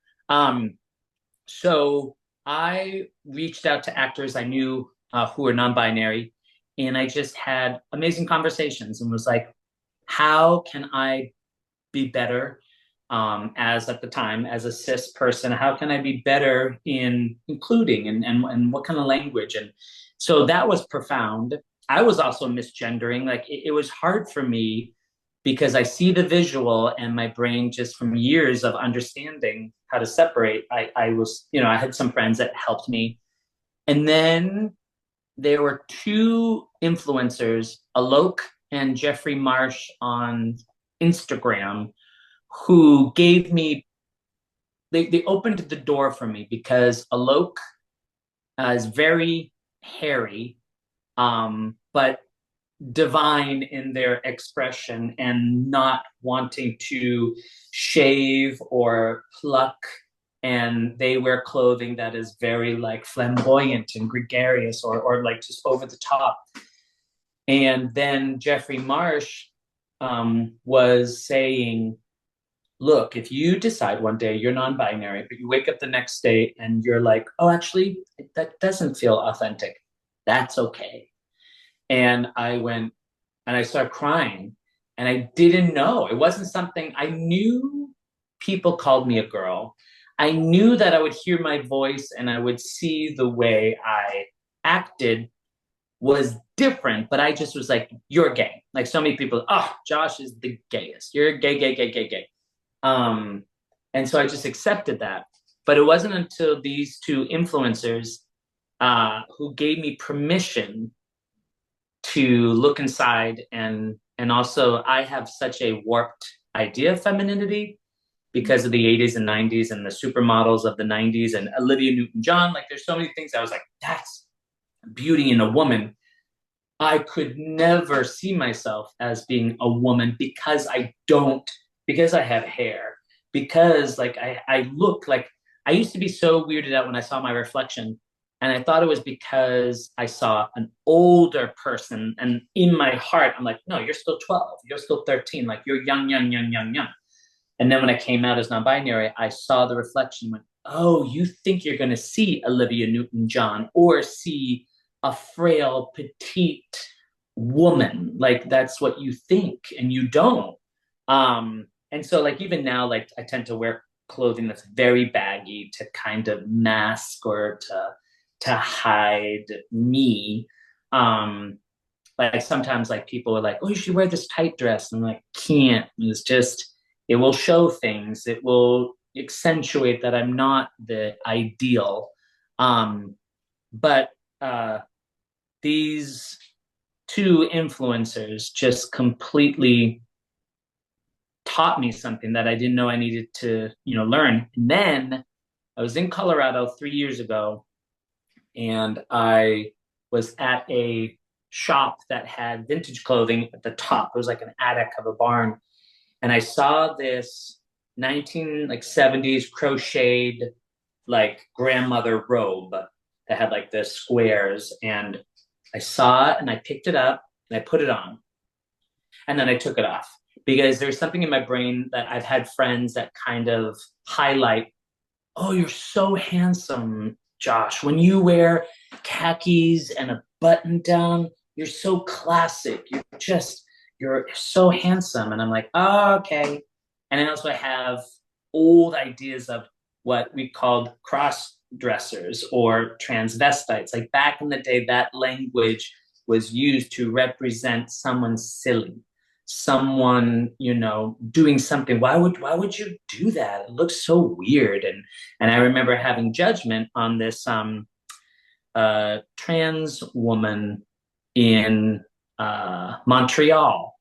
So I reached out to actors I knew who were non-binary, and I just had amazing conversations and was like, how can I be better, as at the time as a cis person? How can I be better in including, and what kind of language? And so that was profound. I was also misgendering. Like it was hard for me because I see the visual and my brain, just from years of understanding how to separate, I was, I had some friends that helped me. And then there were two influencers, Alok and Jeffrey Marsh on Instagram, who gave me, they opened the door for me because Alok is very hairy, but divine in their expression and not wanting to shave or pluck. And they wear clothing that is very like flamboyant and gregarious, or like just over the top. And then Jeffrey Marsh was saying, look, if you decide one day you're non-binary, but you wake up the next day and you're like, oh, actually, that doesn't feel authentic, that's okay. And I went and I started crying, and I didn't know. It wasn't something I knew. People called me a girl. I knew that I would hear my voice and I would see the way I acted was different, but I just was like, you're gay. Like so many people, oh, Josh is the gayest. You're gay, gay, gay, gay, gay. Um, and so I just accepted that. But it wasn't until these two influencers who gave me permission to look inside, and also I have such a warped idea of femininity because of the 80s and 90s and the supermodels of the 90s and Olivia Newton-John. Like there's so many things I was like, that's beauty in a woman. I could never see myself as being a woman because I don't, because I have hair, because like I look like, I used to be so weirded out when I saw my reflection. And I thought it was because I saw an older person. And in my heart, I'm like, no, you're still 12. You're still 13. Like you're young, young, young, young, young. And then when I came out as non binary, I saw the reflection and went, oh, you think you're going to see Olivia Newton John or see a frail, petite woman. Like that's what you think, and you don't. And so, like, even now, like, I tend to wear clothing that's very baggy to kind of mask or to hide me. Um, like sometimes like people are like, oh, you should wear this tight dress. And I'm like, can't. It's just, it will show things. It will accentuate that I'm not the ideal. Um, but these two influencers just completely taught me something that I didn't know I needed to, learn. And then I was in Colorado 3 years ago, and I was at a shop that had vintage clothing at the top. It was like an attic of a barn, and I saw this 1970s crocheted like grandmother robe that had like the squares, and I saw it and I picked it up and I put it on, and then I took it off because there's something in my brain that I've had friends that kind of highlight, oh, you're so handsome, Josh. When you wear khakis and a button down, you're so classic. You're so handsome. And I'm like, oh, okay. And then also I have old ideas of what we called cross dressers or transvestites. Like back in the day, that language was used to represent someone silly, someone doing something. Why would you do that? It looks so weird. And I remember having judgment on this trans woman in Montreal,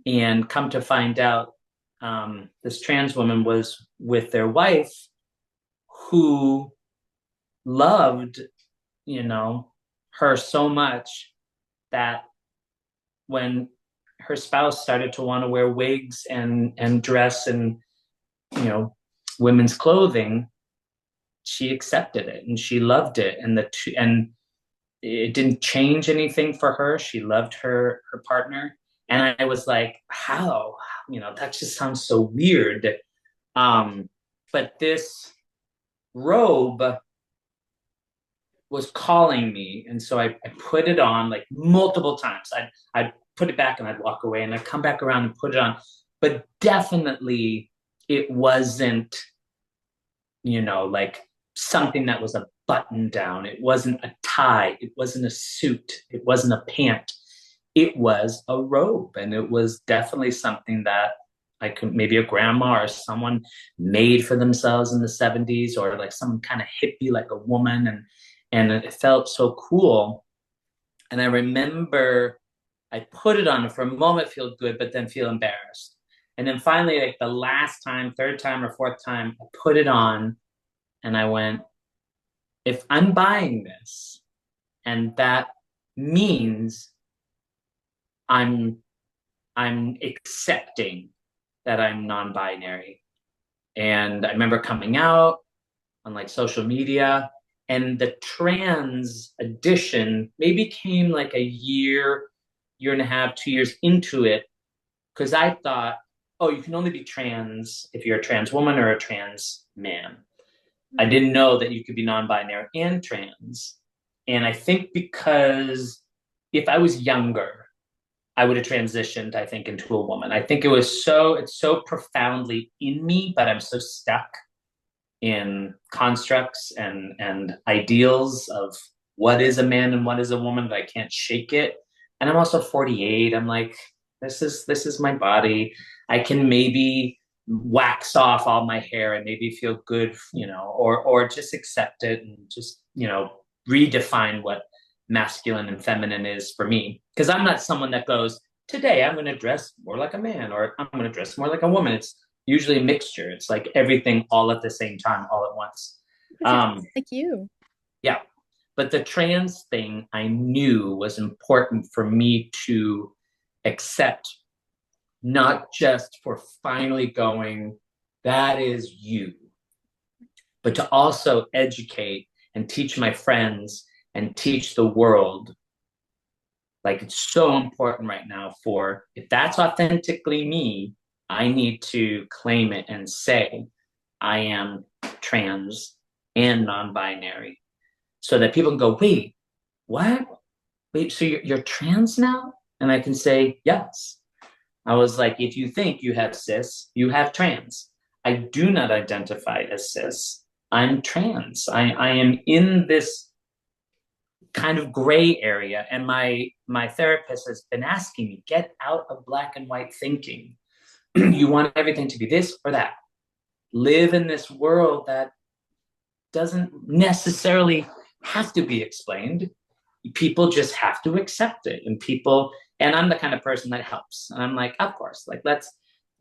and come to find out, this trans woman was with their wife who loved her so much that when her spouse started to want to wear wigs and dress and you know women's clothing, she accepted it and she loved it, and it didn't change anything for her. She loved her partner, and I was like, how? That just sounds so weird. But this robe was calling me, and so I put it on like multiple times. I'd put it back and I'd walk away, and I'd come back around and put it on. But definitely, it wasn't like something that was a button down. It wasn't a tie. It wasn't a suit. It wasn't a pant. It was a robe, and it was definitely something that I could, maybe a grandma or someone made for themselves in the 70s, or like some kind of hippie, like a woman, and it felt so cool. And I remember I put it on, and for a moment feel good, but then feel embarrassed. And then finally, like the last time, third time or fourth time, I put it on, and I went, if I'm buying this, and that means I'm I'm accepting that I'm non-binary. And I remember coming out on like social media, and the trans edition maybe came like a year and a half, 2 years into it, because I thought, oh, you can only be trans if you're a trans woman or a trans man. I didn't know that you could be non-binary and trans. And I think because if I was younger, I would have transitioned, I think, into a woman. I think it's so profoundly in me, but I'm so stuck in constructs and ideals of what is a man and what is a woman that I can't shake it. And I'm also 48. I'm like, this is my body. I can maybe wax off all my hair and maybe feel good, or just accept it and just, redefine what masculine and feminine is for me. Because I'm not someone that goes, today I'm going to dress more like a man or I'm going to dress more like a woman. It's usually a mixture. It's like everything all at the same time, all at once. That's Um, exactly like you. yeah. But the trans thing I knew was important for me to accept, not just for finally going, that is you, but to also educate and teach my friends and teach the world. Like, it's so important right now for, if that's authentically me, I need to claim it and say, I am trans and non binary, so that people can go, wait, what? Wait, so you're trans now? And I can say, yes. I was like, if you think you have cis, you have trans. I do not identify as cis. I'm trans. I am in this kind of gray area. And my therapist has been asking me, get out of black and white thinking. You want everything to be this or that. Live in this world that doesn't necessarily have to be explained. People just have to accept it. And I'm the kind of person that helps. And I'm like, of course, like, let's,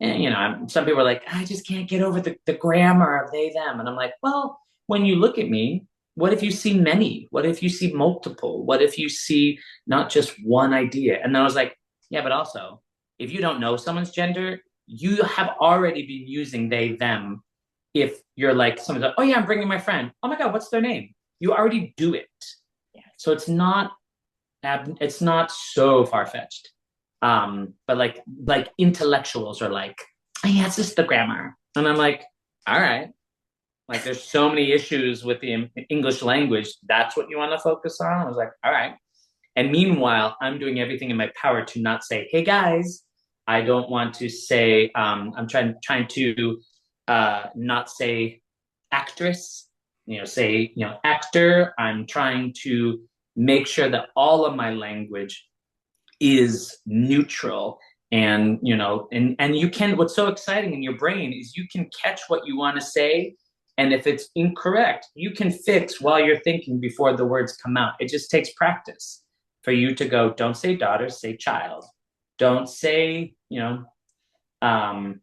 some people are like, I just can't get over the grammar of they, them. And I'm like, well, when you look at me, what if you see many? What if you see multiple? What if you see not just one idea? And then I was like, yeah, but also, if you don't know someone's gender, you have already been using they, them. If you're like, someone's like, oh yeah, I'm bringing my friend. Oh my God, what's their name? You already do it. Yes. So it's not so far fetched. But like intellectuals are like, oh, yeah, it's just the grammar, and I'm like, all right. Like, there's so many issues with the English language. That's what you want to focus on. I was like, all right. And meanwhile, I'm doing everything in my power to not say, hey guys. I don't want to say. I'm trying to not say actress. Say actor. I'm trying to make sure that all of my language is neutral. And you can, what's so exciting in your brain is you can catch what you want to say, and if it's incorrect you can fix while you're thinking before the words come out. It just takes practice for you to go, don't say daughter, say child. Don't say, um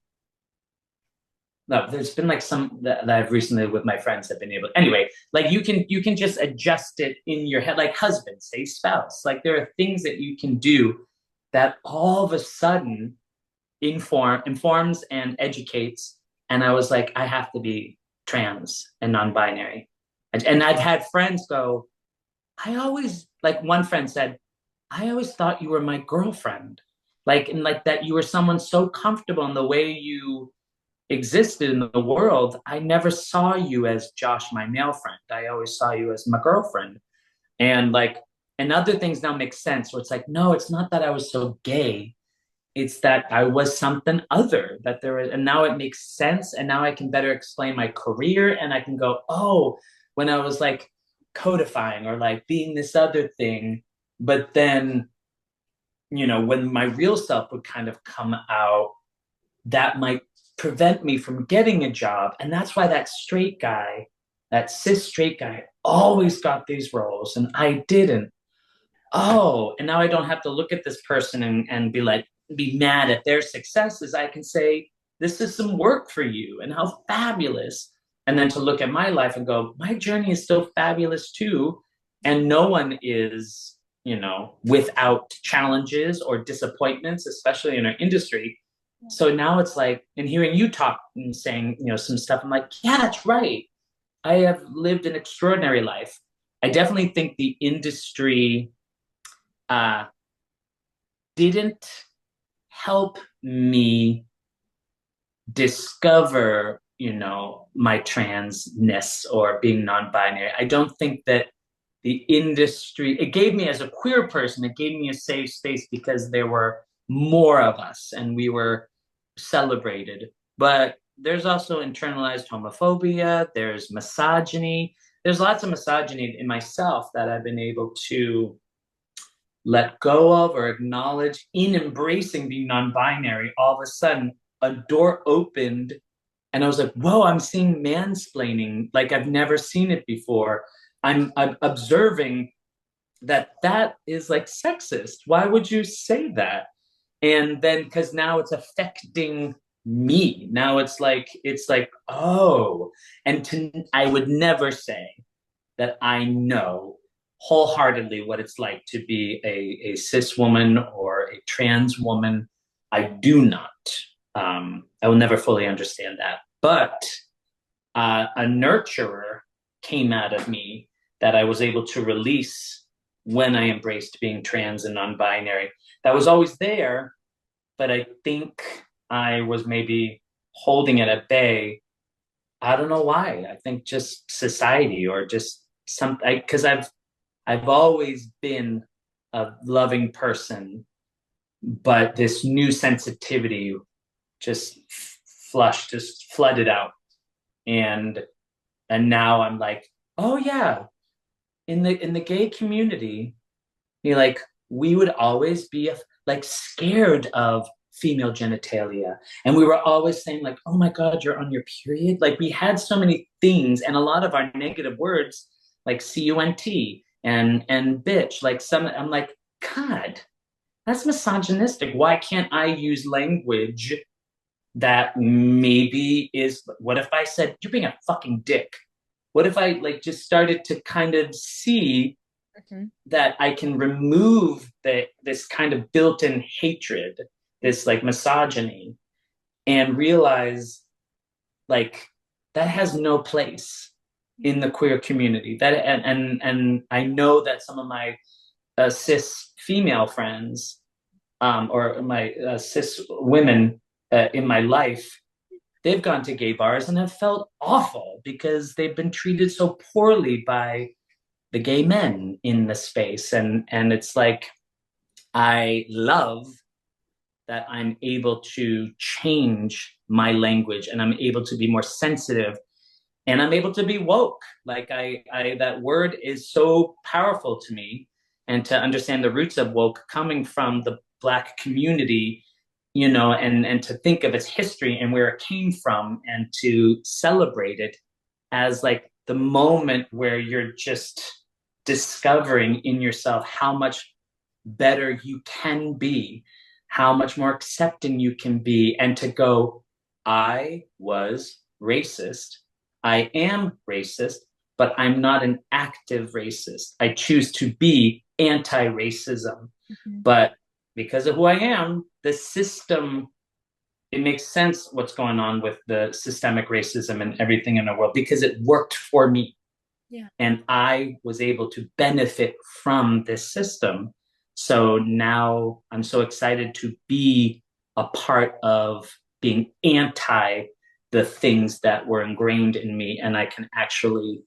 no, there's been like some that I've recently with my friends have been able. Anyway, like, you can just adjust it in your head, like husband, say spouse. Like, there are things that you can do that all of a sudden informs and educates. And I was like, I have to be trans and non-binary. And I've had friends go, I always, like, one friend said, I always thought you were my girlfriend. Like, and like that you were someone so comfortable in the way you existed in the world. I never saw you as Josh, my male friend. I always saw you as my girlfriend. And like, and other things now make sense. So it's like, no, it's not that I was so gay. It's that I was something other, that there was, and now it makes sense. And now I can better explain my career. And I can go, oh, when I was like codifying or like being this other thing, but then, when my real self would kind of come out, that might prevent me from getting a job. And that's why that straight guy, that cis straight guy, always got these roles and I didn't. Oh, and now I don't have to look at this person and be like, be mad at their successes. I can say, this is some work for you and how fabulous. And then to look at my life and go, my journey is still fabulous too. And no one is, without challenges or disappointments, especially in our industry. So now it's like, and hearing you talk and saying, some stuff, I'm like, yeah, that's right. I have lived an extraordinary life. I definitely think the industry uh, didn't help me discover, my transness or being non-binary. I don't think that the industry, it gave me, as a queer person, it gave me a safe space because there were more of us and we were celebrated. But there's also internalized homophobia, there's misogyny, there's lots of misogyny in myself that I've been able to let go of or acknowledge in embracing being non-binary. All of a sudden a door opened and I was like, whoa, I'm seeing mansplaining like I've never seen it before. I'm observing that that is like sexist. Why would you say that? And then because now it's affecting me. Now it's like, oh, and I would never say that I know wholeheartedly what it's like to be a cis woman or a trans woman. I do not. I will never fully understand that. But a nurturer came out of me that I was able to release when I embraced being trans and non binary. That was always there, but I think I was maybe holding it at bay. I don't know why. I think just society or just something, because I've always been a loving person, but this new sensitivity just just flooded out, and now I'm like, oh yeah, in the gay community, you're like, we would always be like scared of female genitalia, and we were always saying like, oh my god, you're on your period. Like we had so many things, and a lot of our negative words like cunt and bitch, like some, I'm like, god, that's misogynistic. Why can't I use language that maybe is, what if I said you're being a fucking dick? What if I like just started to kind of see Mhm. that I can remove this kind of built-in hatred, this like misogyny, and realize like that has no place in the queer community. That and I know that some of my cis female friends, or my cis women in my life, they've gone to gay bars and have felt awful because they've been treated so poorly by the gay men in the space. And it's like, I love that I'm able to change my language and I'm able to be more sensitive and I'm able to be woke. Like I that word is so powerful to me, and to understand the roots of woke coming from the Black community, and to think of its history and where it came from, and to celebrate it as like the moment where you're just discovering in yourself how much better you can be, how much more accepting you can be, and to go, I was racist. I am racist, but I'm not an active racist. I choose to be anti racism. Mhm. But because of who I am, the system, it makes sense what's going on with the systemic racism and everything in the world because it worked for me. Yeah. And I was able to benefit from this system. So now I'm so excited to be a part of being anti the things that were ingrained in me, and I can actually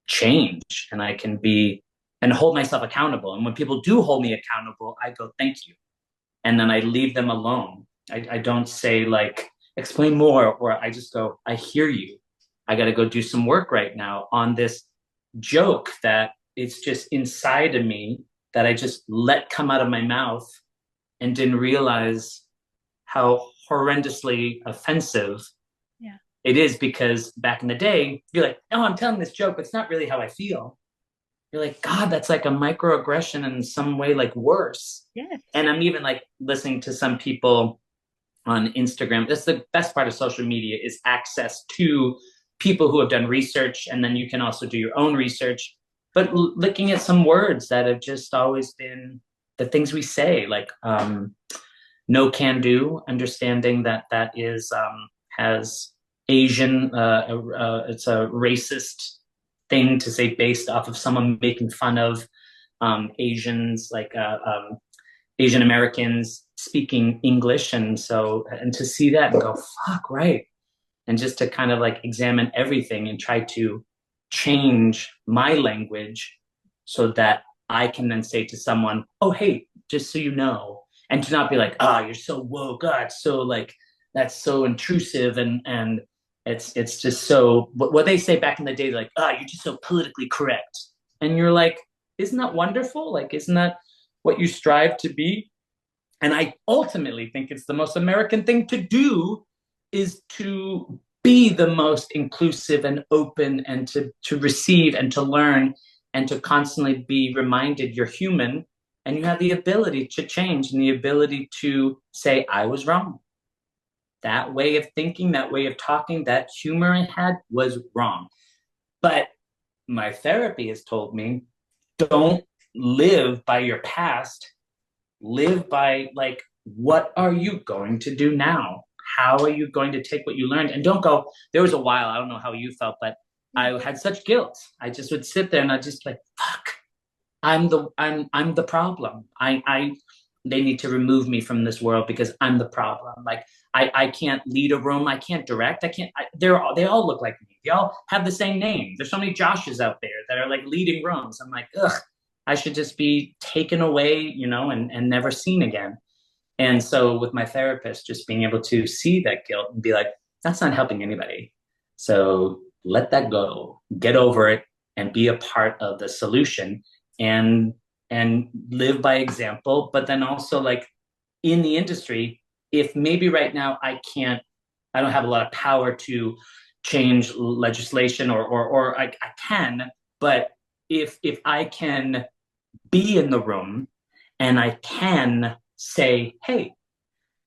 change and I can be and hold myself accountable. And when people do hold me accountable, I go, thank you. And then I leave them alone. I don't say like, explain more, or I just go, I hear you. I got to go do some work right now on this joke that it's just inside of me that I just let come out of my mouth and didn't realize how horrendously offensive Yeah. it is, because back in the day, you're like, oh, I'm telling this joke, but it's not really how I feel. You're like, God, that's like a microaggression in some way, like worse. Yes. And I'm even like listening to some people on Instagram. That's the best part of social media, is access to people who have done research, and then you can also do your own research. But looking at some words that have just always been the things we say, like no can do, understanding that that is has Asian, it's a racist thing to say based off of someone making fun of Asians, like Asian Americans speaking English. And so, and to see that and go, fuck, right. And just to kind of like examine everything and try to change my language so that I can then say to someone, oh, hey, just so you know, and to not be like, ah, oh, you're so woke, God, so like, that's so intrusive. And it's just so, what they say back in the day, like, ah, oh, you're just so politically correct. And you're like, isn't that wonderful? Like, isn't that what you strive to be? And I ultimately think it's the most American thing to do is to be the most inclusive and open and to receive and to learn and to constantly be reminded you're human and you have the ability to change and the ability to say, I was wrong. That way of thinking, that way of talking, that humor I had was wrong. But my therapy has told me don't live by your past, live by like, what are you going to do now? How are you going to take what you learned? And don't go, there was a while, I don't know how you felt, but I had such guilt. I just would sit there and I just like, fuck, I'm the problem. I they need to remove me from this world because I'm the problem. Like I can't lead a room. I can't direct. I can't. They all look like me. They all have the same name. There's so many Joshes out there that are like leading rooms. I'm like, ugh, I should just be taken away, and never seen again. And so with my therapist, just being able to see that guilt and be like, that's not helping anybody. So let that go, get over it, and be a part of the solution and and live by example. But then also like in the industry, if maybe right now I don't have a lot of power to change legislation or I can, but if I can be in the room and I can say, hey,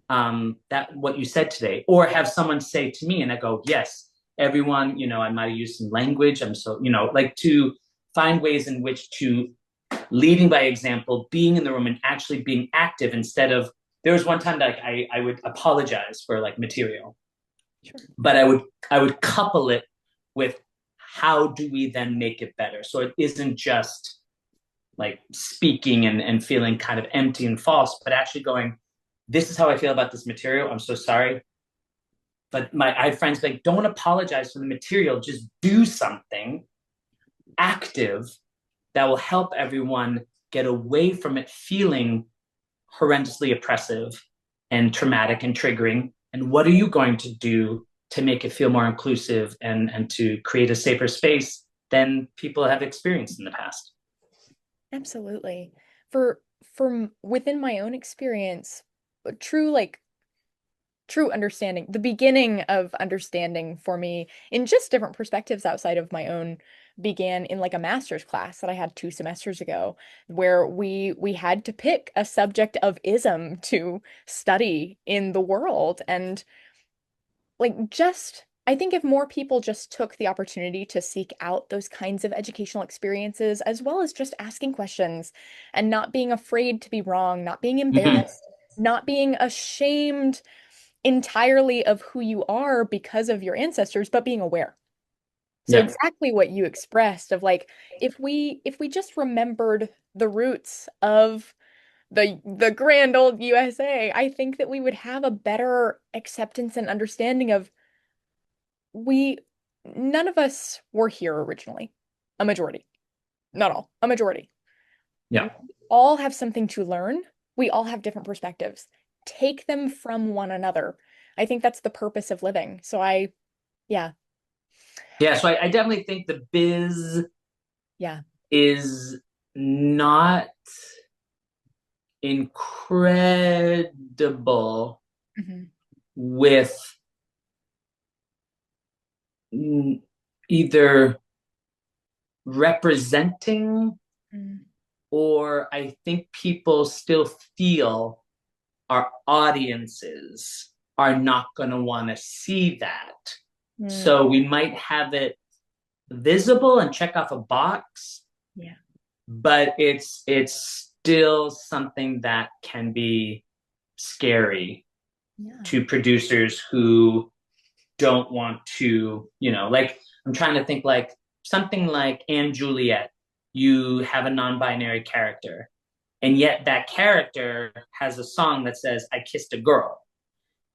that what you said today, or have someone say to me and I go, yes, everyone, I might have used some language. I'm so, like to find ways in which to leading by example, being in the room and actually being active instead of, there was one time that I would apologize for like material, Sure. but I would couple it with how do we then make it better? So it isn't just like speaking and feeling kind of empty and false, but actually going, this is how I feel about this material. I'm so sorry. But I have friends like, don't apologize for the material. Just do something active that will help everyone get away from it feeling horrendously oppressive and traumatic and triggering. And what are you going to do to make it feel more inclusive and to create a safer space than people have experienced in the past? Absolutely. For from within my own experience, true like true understanding, the beginning of understanding for me in just different perspectives outside of my own began in like a master's class that I had 2 semesters ago, where we had to pick a subject of ism to study in the world. And like just I think if more people just took the opportunity to seek out those kinds of educational experiences, as well as just asking questions and not being afraid to be wrong, not being Mm-hmm. embarrassed, not being ashamed entirely of who you are because of your ancestors, but being aware. So Yeah. exactly what you expressed of like if we just remembered the roots of the grand old USA, I think that we would have a better acceptance and understanding of we none of us were here originally. A majority. Not all. A majority. We Yeah. all have something to learn. We all have different perspectives. Take them from one another. I think that's the purpose of living. So yeah, Yeah. So I definitely think the biz yeah. is not incredible Hmm. with either representing Mm, or I think people still feel our audiences are not going to want to see that. mm, So we might have it visible and check off a box, yeah, but it's still something that can be scary yeah. to producers who don't want to, like I'm trying to think like something like Anne Juliet, you have a non-binary character, and yet that character has a song that says, I kissed a girl.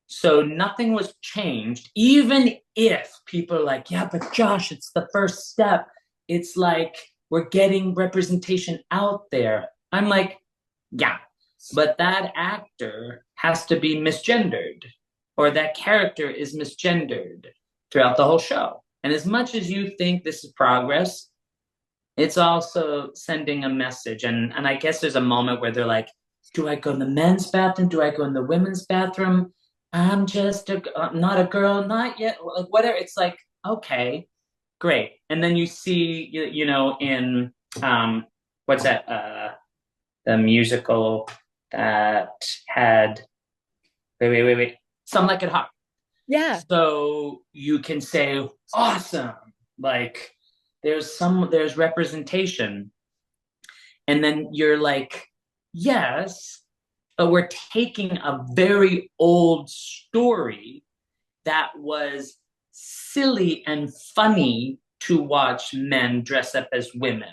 So nothing was changed, even if people are like, yeah, but Josh, it's the first step. It's like we're getting representation out there. I'm like, yeah, but that actor has to be misgendered, or that character is misgendered throughout the whole show. And as much as you think this is progress, it's also sending a message. And I guess there's a moment where they're like, Do I go in the men's bathroom? Do I go in the women's bathroom? I'm not a girl, not yet. Like whatever. It's like, okay, great. And then you see, in um, what's that? The musical that had wait. Some Like It Hot. Yeah. So you can say, awesome. Like there's representation. And then you're like, yes, but we're taking a very old story that was silly and funny to watch men dress up as women.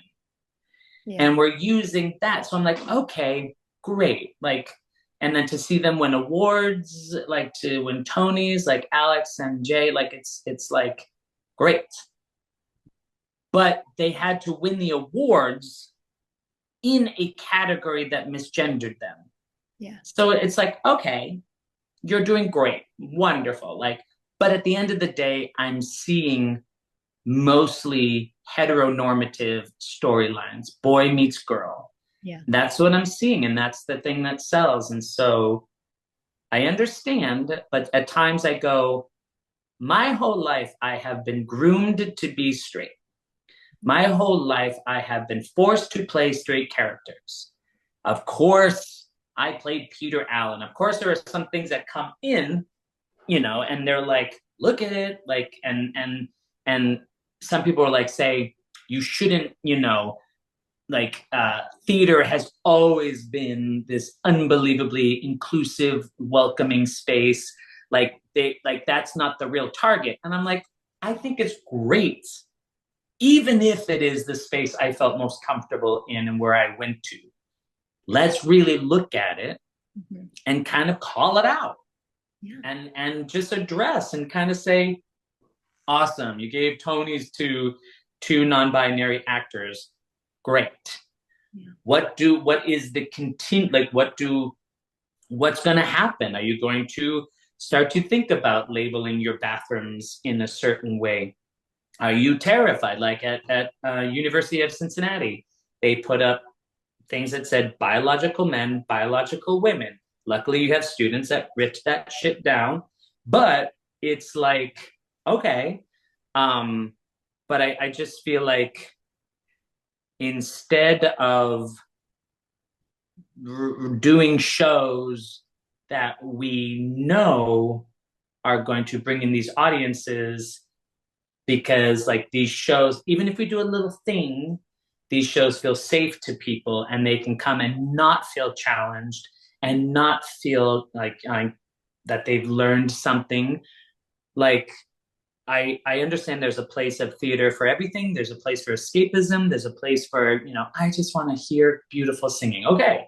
Yeah. And we're using that. So I'm like, okay, great. Like, and then to see them win awards, like to win Tonys, like Alex and Jay, like it's like great. But they had to win the awards in a category that misgendered them. Yeah. So it's like, okay, you're doing great, wonderful. Like, but at the end of the day, I'm seeing mostly heteronormative storylines, boy meets girl. Yeah. That's what I'm seeing, and that's the thing that sells. And so I understand, but at times I go, my whole life I have been groomed to be straight. My whole life I have been forced to play straight characters. Of course, I played Peter Allen. Of course, there are some things that come in, and they're like, look at it, like, and some people are like, say, you shouldn't, like theater has always been this unbelievably inclusive, welcoming space. Like that's not the real target. And I'm like, I think it's great, even if it is the space I felt most comfortable in and where I went to. Let's really look at it Mm-hmm. and kind of call it out Yeah. and just address and kind of say, awesome, you gave Tonys to two non-binary actors. Great. Yeah. What is the continue, like what's going to happen? Are you going to start to think about labeling your bathrooms in a certain way? Are you terrified? Like at University of Cincinnati, they put up things that said biological men, biological women. Luckily, you have students that ripped that shit down, but it's like, okay. Um, but I just feel like instead of doing shows that we know are going to bring in these audiences, because like these shows, even if we do a little thing, these shows feel safe to people and they can come and not feel challenged and not feel like that they've learned something. Like I understand there's a place of theater for everything. There's a place for escapism. There's a place for, I just want to hear beautiful singing. Okay.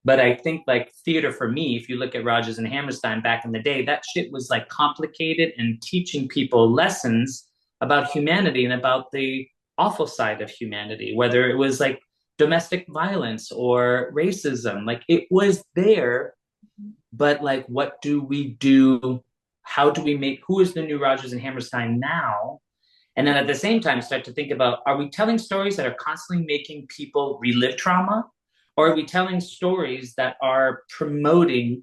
But I think like theater for me, if you look at Rodgers and Hammerstein back in the day, that shit was like complicated and teaching people lessons about humanity and about the awful side of humanity, whether it was like domestic violence or racism. Like it was there, but like what do we do? How do we make, who is the new Rodgers and Hammerstein now? And then at the same time, start to think about, are we telling stories that are constantly making people relive trauma? Or are we telling stories that are promoting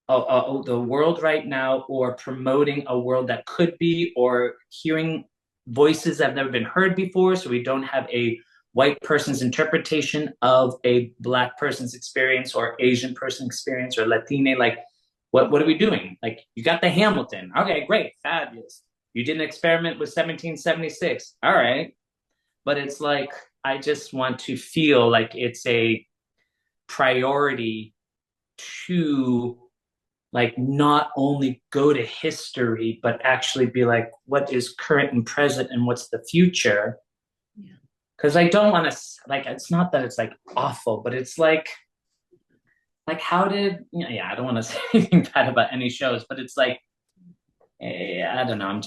the world right now, or promoting a world that could be, or hearing voices that have never been heard before, so we don't have a white person's interpretation of a black person's experience or Asian person experience or Latina? Like, what are we doing? Like, you got the Hamilton. Okay, great, fabulous. You did an experiment with 1776. All right. But it's like, I just want to feel like it's a priority to like not only go to history, but actually be like, what is current and present and what's the future? Yeah. Because I don't want to, like, it's not that it's like awful, but it's like how did, yeah, I don't want to say anything bad about any shows, but it's like, I don't know.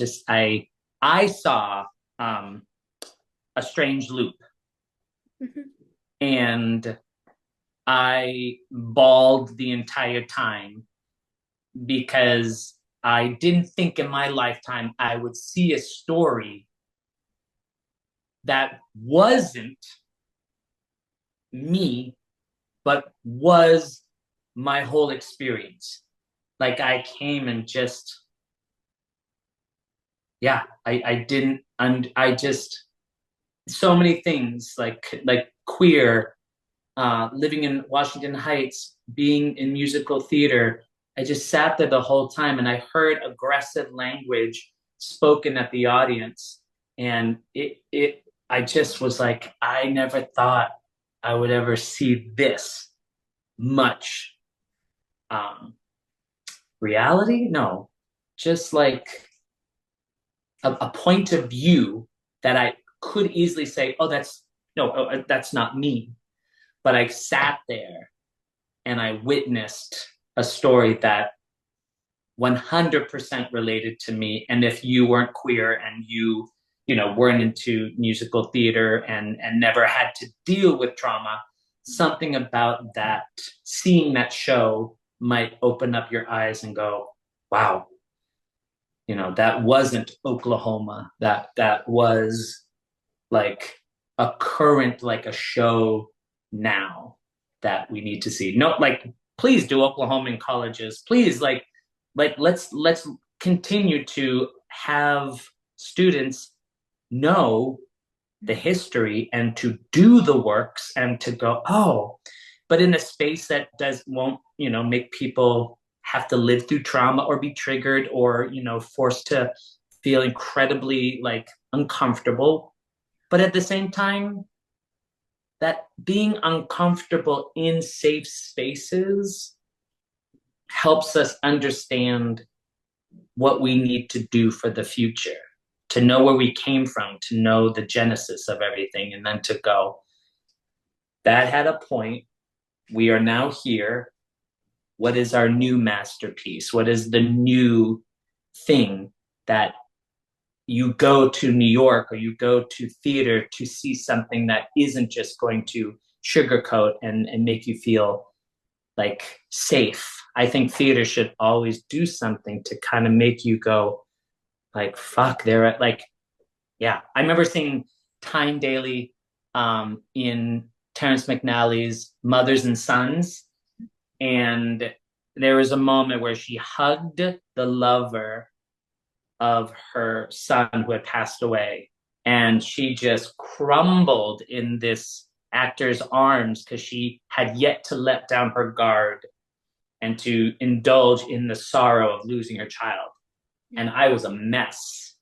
I saw a strange loop, Mm-hmm. and I bawled the entire time because I didn't think in my lifetime I would see a story that wasn't me, but was my whole experience. Like I came and just, yeah, I didn't, and I just, so many things like queer, living in Washington Heights, being in musical theater. I just sat there the whole time and I heard aggressive language spoken at the audience. And I just was like, I never thought I would ever see this much um, reality. No, just like a point of view that I could easily say, oh, that's no, that's not me. But I sat there and I witnessed a story that 100% related to me. And if you weren't queer and weren't into musical theater and never had to deal with trauma, something about that, seeing that show might open up your eyes and go, wow, that wasn't Oklahoma. That was like a current, like a show now that we need to see. No, like please do Oklahoman colleges. Please, let's continue to have students know the history and to do the works and to go, oh, but in a space that does won't, make people have to live through trauma or be triggered or, forced to feel incredibly like uncomfortable. But at the same time, that being uncomfortable in safe spaces helps us understand what we need to do for the future, to know where we came from, to know the genesis of everything, and then to go, that had a point. We are now here. What is our new masterpiece? What is the new thing that you go to New York or you go to theater to see something that isn't just going to sugarcoat and make you feel like safe. I think theater should always do something to kind of make you go like, fuck, they're like, yeah. I remember seeing Tyne Daly in Terrence McNally's Mothers and Sons. And there was a moment where she hugged the lover of her son who had passed away. And she just crumbled in this actor's arms because she had yet to let down her guard and to indulge in the sorrow of losing her child. And I was a mess.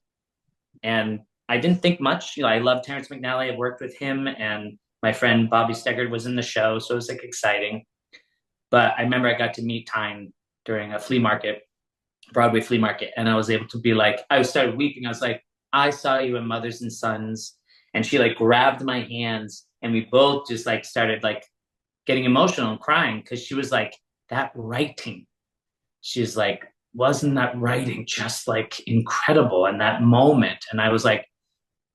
And I didn't think much. I love Terrence McNally. I worked with him, and my friend Bobby Steggard was in the show. So it was like exciting. But I remember I got to meet Tyne during a flea market, Broadway flea market. And I was able to be like, I started weeping. I was like, I saw you in Mothers and Sons. And she like grabbed my hands and we both just like started like getting emotional and crying because she was like, that writing. She's like, wasn't that writing just like incredible in that moment? And I was like,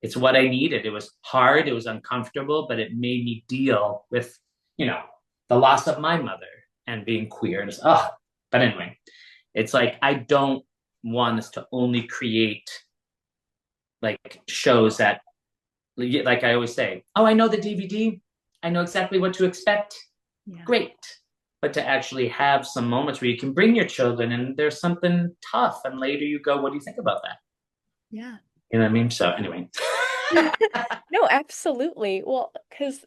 it's what I needed. It was hard, it was uncomfortable, but it made me deal with, the loss of my mother and being queer. And but anyway, it's like I don't want us to only create like shows that, like I always say, oh, I know the DVD, I know exactly what to expect. Yeah. Great. But to actually have some moments where you can bring your children and there's something tough, and later you go, what do you think about that? Yeah. You know what I mean? So anyway. No, absolutely. Well, because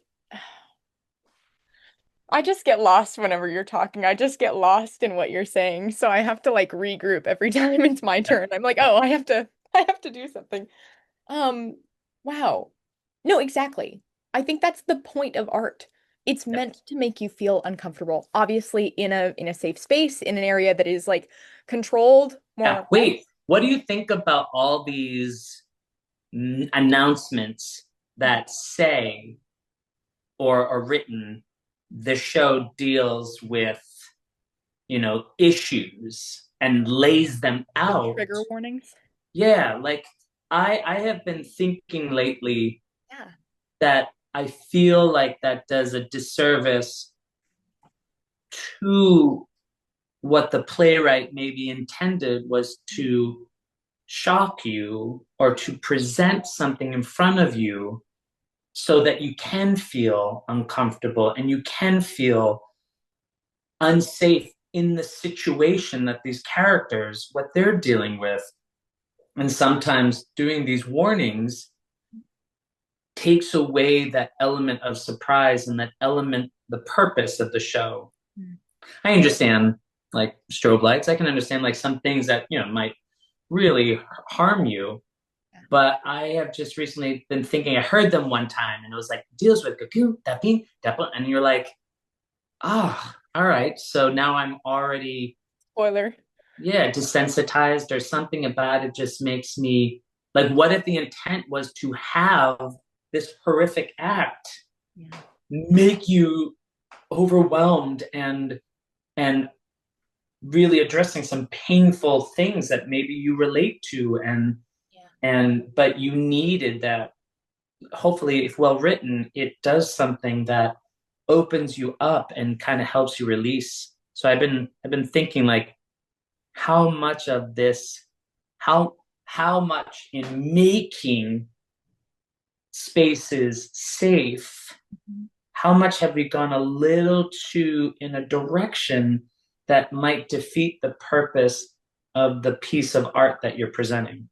I just get lost whenever you're talking. I just get lost in what you're saying. So I have to like regroup every time it's my turn. I'm like, oh, I have to do something. Um, wow. No, exactly. I think that's the point of art. It's meant to make you feel uncomfortable. Obviously, in a safe space, in an area that is like controlled more Yeah. or less. Wait, what do you think about all these announcements that say or are written, the show deals with, issues and lays them out? Trigger warnings. Yeah, like I have been thinking lately Yeah. that I feel like that does a disservice to what the playwright maybe intended, was to shock you or to present something in front of you so that you can feel uncomfortable and you can feel unsafe in the situation that these characters, what they're dealing with. And sometimes doing these warnings takes away that element of surprise and that element, the purpose of the show. Mm. I understand like strobe lights. I can understand like some things that, might really harm you. But I have just recently been thinking, I heard them one time and it was like, deals with cocoon, tapin, tapin. And you're like, ah, all right. So now I'm already, Spoiler. yeah, desensitized or something about it just makes me like, what if the intent was to have this horrific act Yeah. make you overwhelmed and really addressing some painful things that maybe you relate to Yeah. and but you needed that. Hopefully if well written it does something that opens you up and kind of helps you release. So I've been thinking like how much of this, how much in making spaces safe, Mhm. how much have we gone a little too in a direction that might defeat the purpose of the piece of art that you're presenting.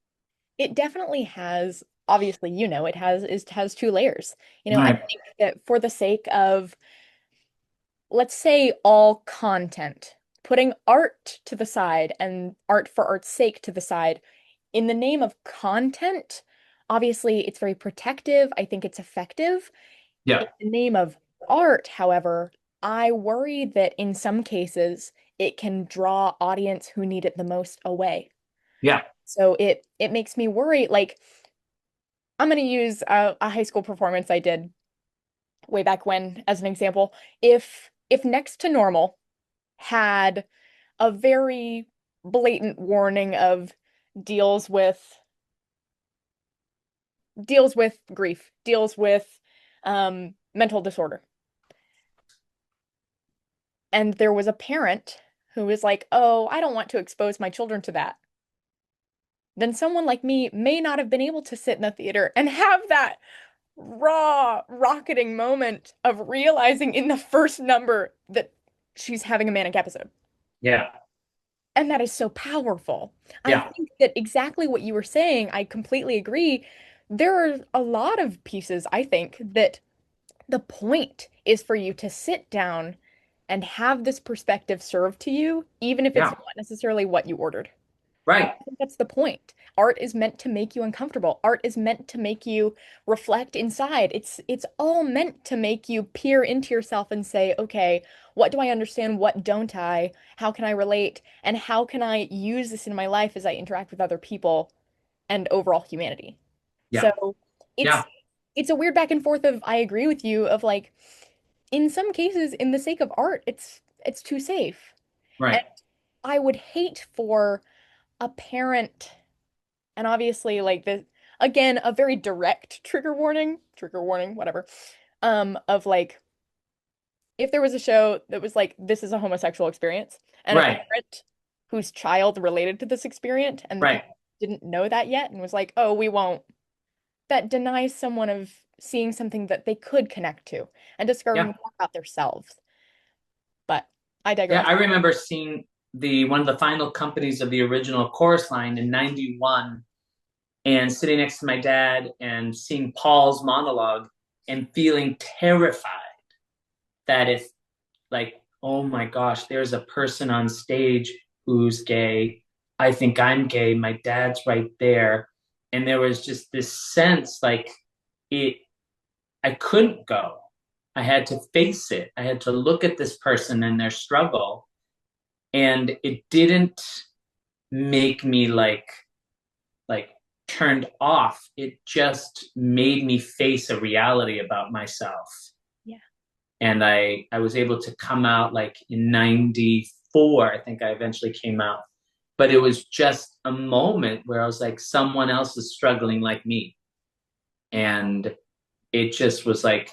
It definitely has, obviously, it has two layers. I Right. think that for the sake of, let's say, all content, putting art to the side and art for art's sake to the side, in the name of content, obviously it's very protective. I think it's effective. In Yeah. the name of art, however, I worry that in some cases it can draw audience who need it the most away. Yeah. So it makes me worry. Like, I'm going to use a high school performance I did way back when as an example. If Next to Normal had a very blatant warning of deals with deals with grief, deals with mental disorder. And there was a parent who was like, "Oh, I don't want to expose my children to that." Then someone like me may not have been able to sit in the theater and have that raw, rocketing moment of realizing in the first number that she's having a manic episode. Yeah. And that is so powerful. I Yeah. think that exactly what you were saying, I completely agree. There are a lot of pieces, I think, that the point is for you to sit down and have this perspective served to you, even if it's Yeah. not necessarily what you ordered. Right. I think that's the point. Art is meant to make you uncomfortable. Art is meant to make you reflect inside. It's all meant to make you peer into yourself and say, okay, what do I understand? What don't I? How can I relate? And how can I use this in my life as I interact with other people and overall humanity? Yeah. So it's Yeah. it's a weird back and forth of I agree with you of like in some cases in the sake of art, it's too safe. And Right. I would hate for a parent and obviously, like this, again, a very direct trigger warning, whatever. Of like, if there was a show that was like, this is a homosexual experience, and a Right. parent whose child related to this experience, and the Right. parent didn't know that yet, and was like, oh, we won't, that denies someone of seeing something that they could connect to and discovering Yeah. more about themselves. But I Yeah. digress. I remember seeing the one of the final companies of the original chorus line in 91 and sitting next to my dad and seeing Paul's monologue and feeling terrified that if like, oh my gosh, there's a person on stage who's gay. I think I'm gay. My dad's right there. And there was just this sense like it, I couldn't go. I had to face it. I had to look at this person and their struggle. And it didn't make me like turned off. It just made me face a reality about myself. Yeah. And I was able to come out like in 94. I think I eventually came out, but it was just a moment where I was like someone else is struggling like me. And it just was like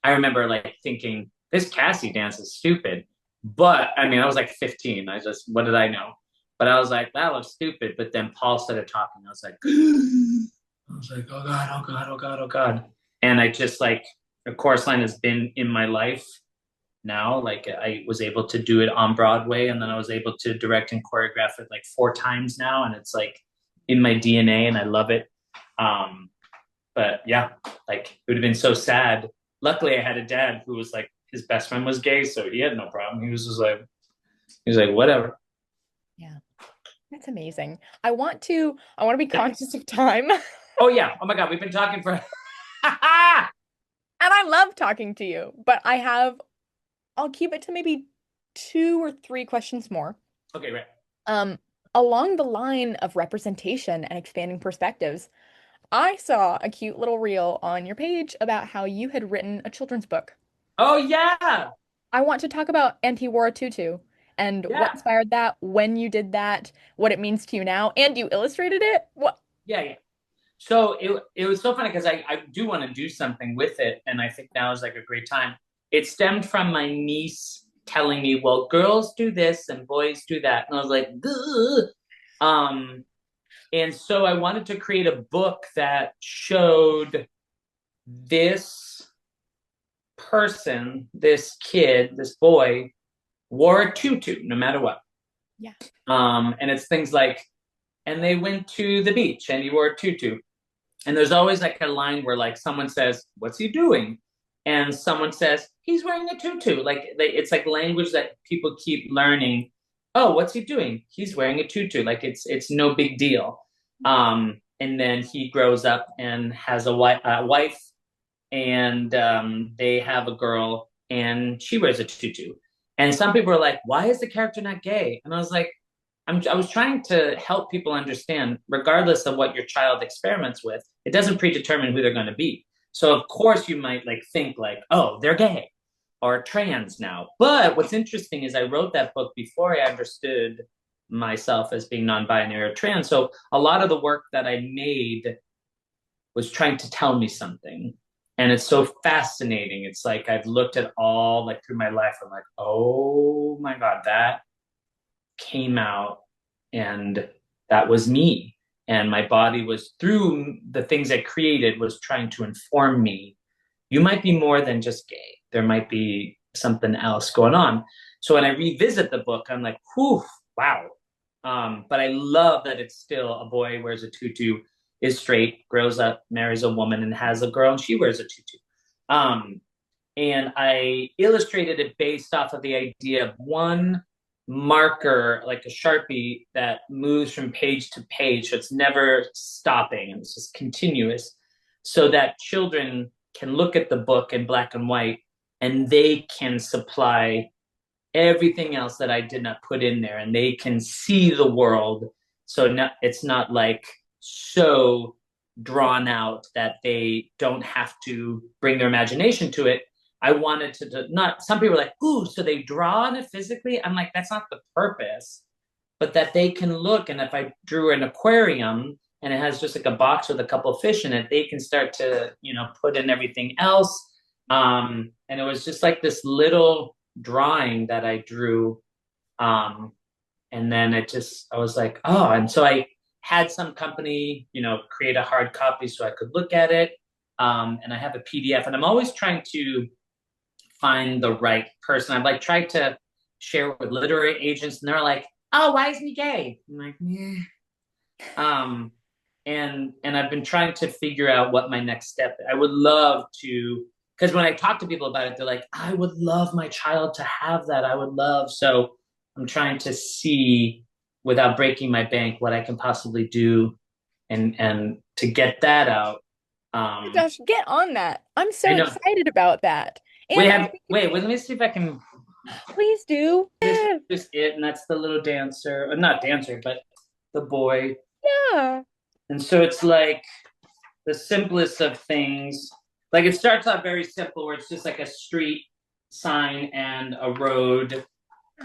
I remember like thinking this Cassie dance is stupid, but I mean I was like 15. I just what did I know? But I was like that was stupid. But then Paul started talking. I was like oh god, oh god, oh god, oh god. And I just like the chorus line has been in my life now. Like I was able to do it on Broadway, and then I was able to direct and choreograph it like 4 times now, and it's like in my DNA, and I love it. Um, but yeah, like it would have been so sad. Luckily, I had a dad who was like his best friend was gay, so he had no problem. He was like whatever. Yeah, that's amazing. I want to be conscious of time. Oh yeah. Oh my God, we've been talking for. And I love talking to you, but I'll keep it to maybe two or three questions more. Okay, right. Um, Along the line of representation and expanding perspectives, I saw a cute little reel on your page about how you had written a children's book. Oh yeah, I want to talk about Anti-War Tutu and what yeah, inspired that, when you did that, what it means to you now, and you illustrated it. What? yeah, yeah. So it was so funny because I do want to do something with it, and I think now is like a great time. It stemmed from my niece telling me, "Well, girls do this and boys do that," and I was like, "Ugh." And so I wanted to create a book that showed this person, this kid, this boy wore a tutu no matter what. Yeah. And it's things like, and they went to the beach and he wore a tutu. And there's always like a line where like someone says, "What's he doing?" And someone says, "He's wearing a tutu." Like it's like language that people keep learning. Oh, what's he doing? He's wearing a tutu. Like it's no big deal. And then he grows up and has a wife, and they have a girl, and she wears a tutu. And some people are like, "Why is the character not gay?" And I was like, I was trying to help people understand, regardless of what your child experiments with, it doesn't predetermine who they're going to be. So of course you might like think like, "Oh, they're gay or trans now." But what's interesting is I wrote that book before I understood myself as being non-binary or trans. So a lot of the work that I made was trying to tell me something. And it's so fascinating. It's like I've looked at all like through my life. I'm like, oh my God, that came out, and that was me. And my body was, through the things I created, was trying to inform me, you might be more than just gay. There might be something else going on. So when I revisit the book, I'm like, whew, wow. But I love that it's still a boy wears a tutu, is straight, grows up, marries a woman, and has a girl, and she wears a tutu. Um, and I illustrated it based off of the idea of one marker, like a Sharpie, that moves from page to page. So it's never stopping and it's just continuous. So that children can look at the book in black and white and they can supply everything else that I did not put in there, and they can see the world. So it's not like so drawn out that they don't have to bring their imagination to it. I wanted to not, some people are like, "Ooh, so they draw on it physically." I'm like, that's not the purpose, but that they can look. And if I drew an aquarium and it has just like a box with a couple of fish in it, they can start to, put in everything else. And it was just like this little drawing that I drew. And then I was like, oh, and so I had some company, create a hard copy so I could look at it. And I have a PDF, and I'm always trying to find the right person. I've like tried to share with literary agents, and they're like, "Oh, why isn't he gay?" I'm like, "Yeah." And I've been trying to figure out what my next step. I would love to, because when I talk to people about it, they're like, "I would love my child to have that. I would love." So I'm trying to see, without breaking my bank, what I can possibly do, and to get that out. Um, Gosh, get on that. I'm I so know. excited about that. Wait, And I think wait. Let me see if I can. please do. This Yeah. is it, and that's the little dancer, not dancer, but the boy. Yeah. And so it's like the simplest of things. Like it starts out very simple, where it's just like a street sign and a road,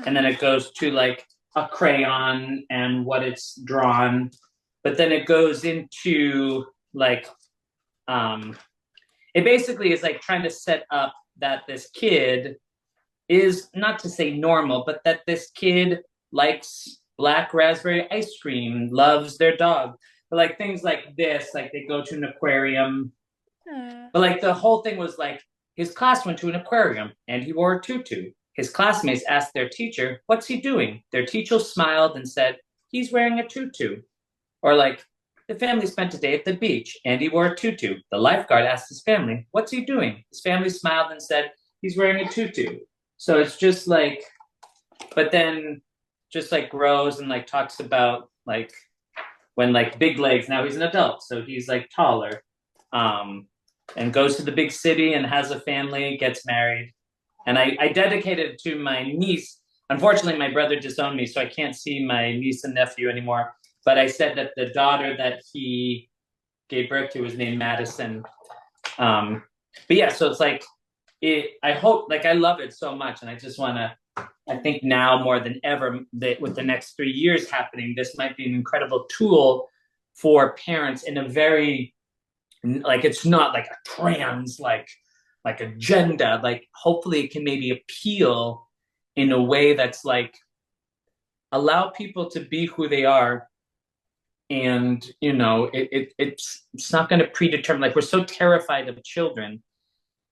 and then it goes to like a crayon and what it's drawn, but then it goes into like um it basically is like trying to set up that this kid is, not to say normal, but that this kid likes black raspberry ice cream, loves their dog. But like things like this, like they go to an aquarium. Uh, But like the whole thing was like His class went to an aquarium and he wore a tutu. His classmates asked their teacher, "What's he doing?" Their teacher smiled and said, "He's wearing a tutu." Or like, the family spent a day at the beach. Andy wore a tutu. The lifeguard asked his family, "What's he doing?" His family smiled and said, "He's wearing a tutu." So it's just like, but then just like grows and like talks about like when like big legs. Now he's an adult, so he's like taller, um, and goes to the big city and has a family, gets married. And I dedicated it to my niece. Unfortunately, my brother disowned me, so I can't see my niece and nephew anymore. But I said that the daughter that he gave birth to was named Madison. But yeah, so it's like it. I hope, like, I love it so much, and I just want to. I think now more than ever that with the next 3 years happening, this might be an incredible tool for parents in a very like it's not like a trans like agenda. Like hopefully it can maybe appeal in a way that's like allow people to be who they are, and it's not going to predetermine. Like we're so terrified of children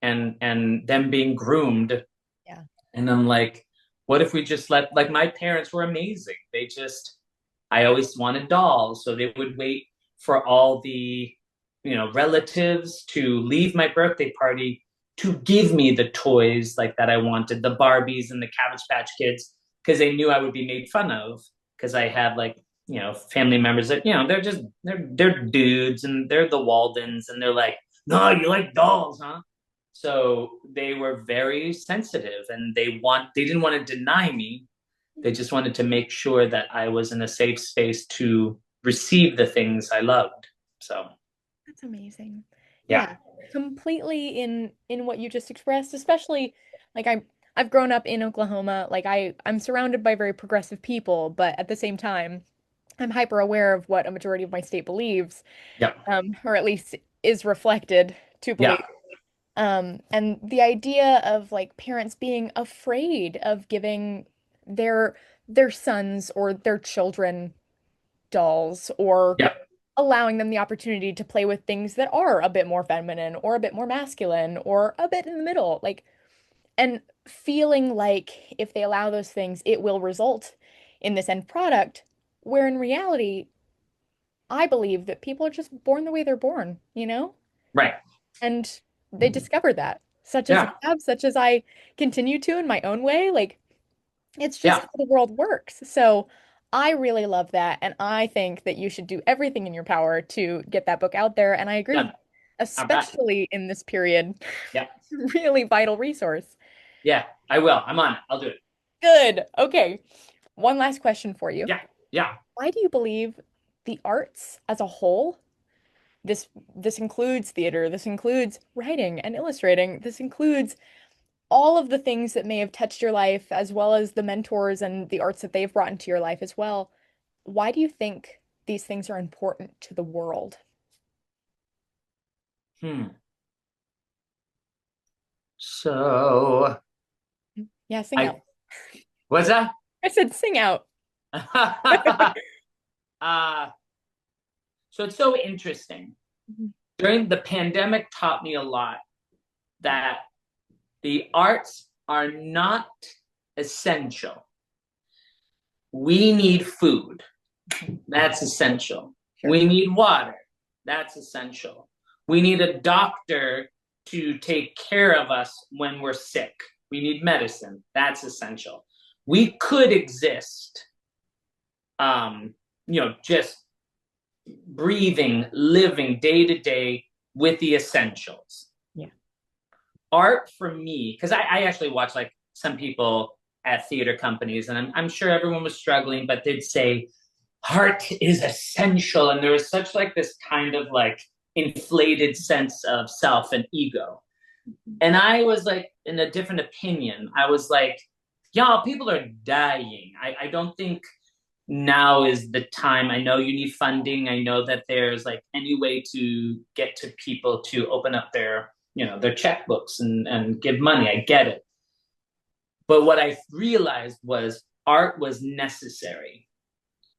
and them being groomed, Yeah. and I'm like, what if we just let, like, my parents were amazing. They just, I always wanted dolls, so they would wait for all the relatives to leave my birthday party to give me the toys like that I wanted, the Barbies and the Cabbage Patch Kids, because they knew I would be made fun of because I had like family members that they're just they're dudes and they're the Waldens and they're like, no, you like dolls, huh? So they were very sensitive and they didn't want to deny me. They just wanted to make sure that I was in a safe space to receive the things I loved. So That's amazing. Yeah, yeah, completely in what you just expressed, especially like I've grown up in Oklahoma. Like I'm surrounded by very progressive people, but at the same time, I'm hyper aware of what a majority of my state believes, yeah, or at least is reflected to yeah, believe. And the idea of like parents being afraid of giving their their sons or their children dolls or yeah, allowing them the opportunity to play with things that are a bit more feminine or a bit more masculine or a bit in the middle. Like, and feeling like if they allow those things, it will result in this end product, where in reality, I believe that people are just born the way they're born, you know? right, And they discover that, such as yeah, I have, such as I continue to in my own way. Like, it's just yeah, how the world works. So I really love that. And I think that you should do everything in your power to get that book out there. And I agree, done. I'm back. especially in this period, Yeah, really vital resource. yeah, I will. I'm on it. I'll do it. Good. Okay. One last question for you. Yeah, yeah. Why do you believe the arts as a whole, this includes theater, this includes writing and illustrating, this includes all of the things that may have touched your life, as well as the mentors and the arts that they've brought into your life as well. Why do you think these things are important to the world? Hmm. So Yeah, sing I out. what's that? I said sing out. uh, so it's so interesting. During the pandemic taught me a lot that the arts are not essential. We need food. That's essential. Sure. We need water. That's essential. We need a doctor to take care of us when we're sick. We need medicine. That's essential. We could exist, just breathing, living day to day with the essentials. Yeah. Art for me, because I actually watch like some people at theater companies, and I'm sure everyone was struggling, but they'd say art is essential, and there was such like this kind of like inflated sense of self and ego. And I was like in a different opinion. I was like, y'all, people are dying. I don't think now is the time. I know you need funding. I know that there's like any way to get to people to open up their checkbooks and give money. I get it. But what I realized was art was necessary.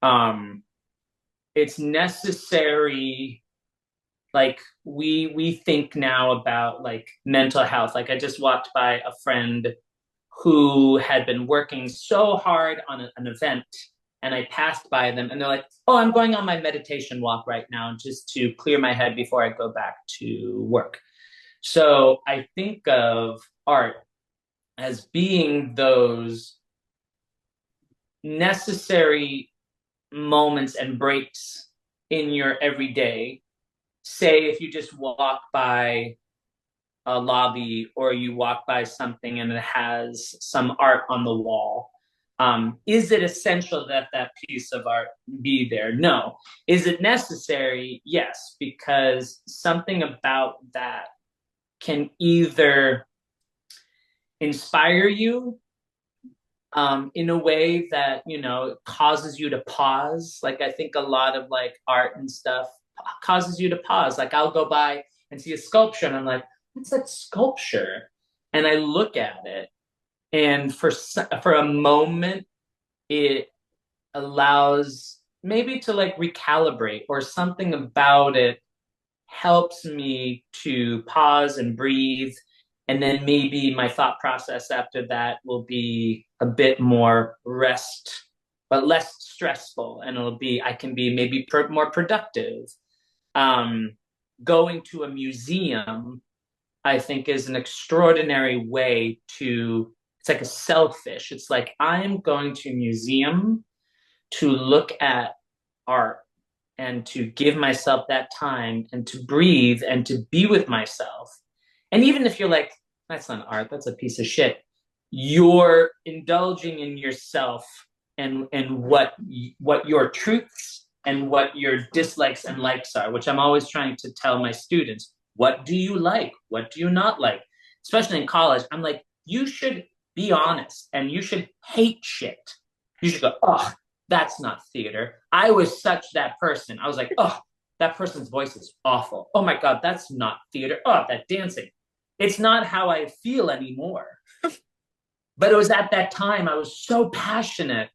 Um, it's necessary like we think now about like mental health. Like I just walked by a friend who had been working so hard on an event, and I passed by them and they're like, "Oh, I'm going on my meditation walk right now just to clear my head before I go back to work." So I think of art as being those necessary moments and breaks in your everyday. Say if you just walk by a lobby or you walk by something and it has some art on the wall. Is it essential that that piece of art be there? No. Is it necessary? Yes, because something about that can either inspire you in a way that causes you to pause. Like I think a lot of like art and stuff causes you to pause. Like I'll go by and see a sculpture and I'm like, what's that sculpture? And I look at it, and for a moment, it allows maybe to like recalibrate, or something about it helps me to pause and breathe. And then maybe my thought process after that will be a bit more rest, but less stressful. And I can be maybe more productive. Um, Going to a museum, I think, is an extraordinary way it's like a selfish. It's like I'm going to a museum to look at art and to give myself that time and to breathe and to be with myself. And even if you're like, that's not art, that's a piece of shit, you're indulging in yourself and what your truths and what your dislikes and likes are, which I'm always trying to tell my students. What do you like? What do you not like? Especially in college, I'm like, you should be honest and you should hate shit. You should go, oh, that's not theater. I was such that person. I was like, oh, that person's voice is awful. Oh my God, that's not theater. Oh, that dancing. It's not how I feel anymore. But it was at that time I was so passionate,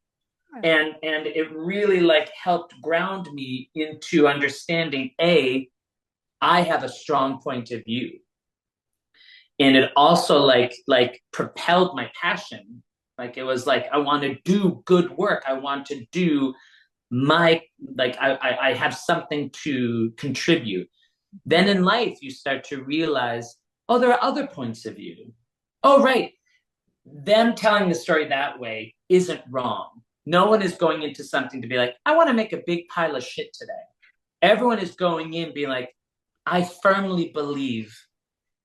and it really like helped ground me into understanding I have a strong point of view. And it also like propelled my passion. Like it was like I want to do good work. I want to do my like I have something to contribute. Then in life you start to realize, oh, there are other points of view. Oh, right. Them telling the story that way isn't wrong. No one is going into something to be like, I want to make a big pile of shit today. Everyone is going in being like, I firmly believe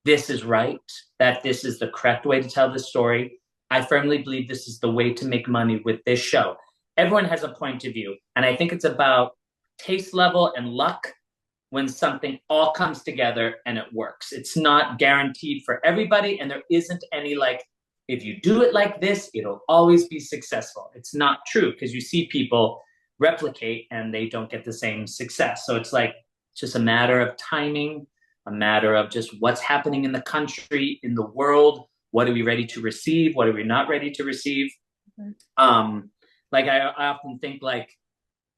this is right, that this is the correct way to tell the story. I firmly believe this is the way to make money with this show. Everyone has a point of view. And I think it's about taste level and luck when something all comes together and it works. It's not guaranteed for everybody. And there isn't any like, if you do it like this, it'll always be successful. It's not true, because you see people replicate and they don't get the same success. So it's like, it's just a matter of timing, a matter of just what's happening in the country, in the world. What are we ready to receive? What are we not ready to receive? Like I often think like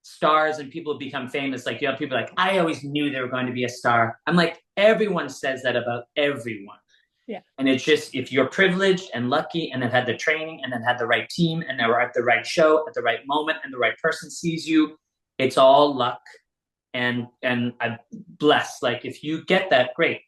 stars and people become famous. Like you have people like, I always knew they were going to be a star. I'm like, everyone says that about everyone. Yeah. And it's just, if you're privileged and lucky and have had the training and then had the right team and they were at the right show at the right moment and the right person sees you, it's all luck. And I'm blessed. Like if you get that, great.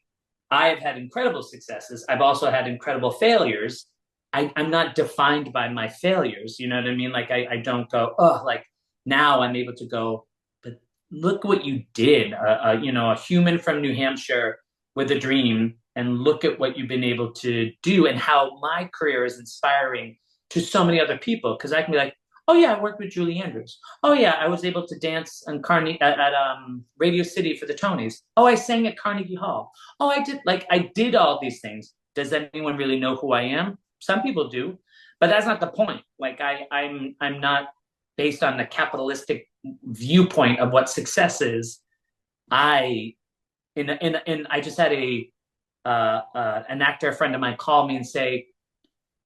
I have had incredible successes. I've also had incredible failures. I'm not defined by my failures. You know what I mean? Like I don't go, oh, like now I'm able to go, but look what you did. A human from New Hampshire with a dream, and look at what you've been able to do and how my career is inspiring to so many other people. Because I can be like, oh yeah, I worked with Julie Andrews. Oh yeah, I was able to dance on at Radio City for the Tonys. Oh, I sang at Carnegie Hall. Oh, I did all these things. Does anyone really know who I am? Some people do, but that's not the point. Like I'm not based on the capitalistic viewpoint of what success is. I I just had an actor friend of mine call me and say,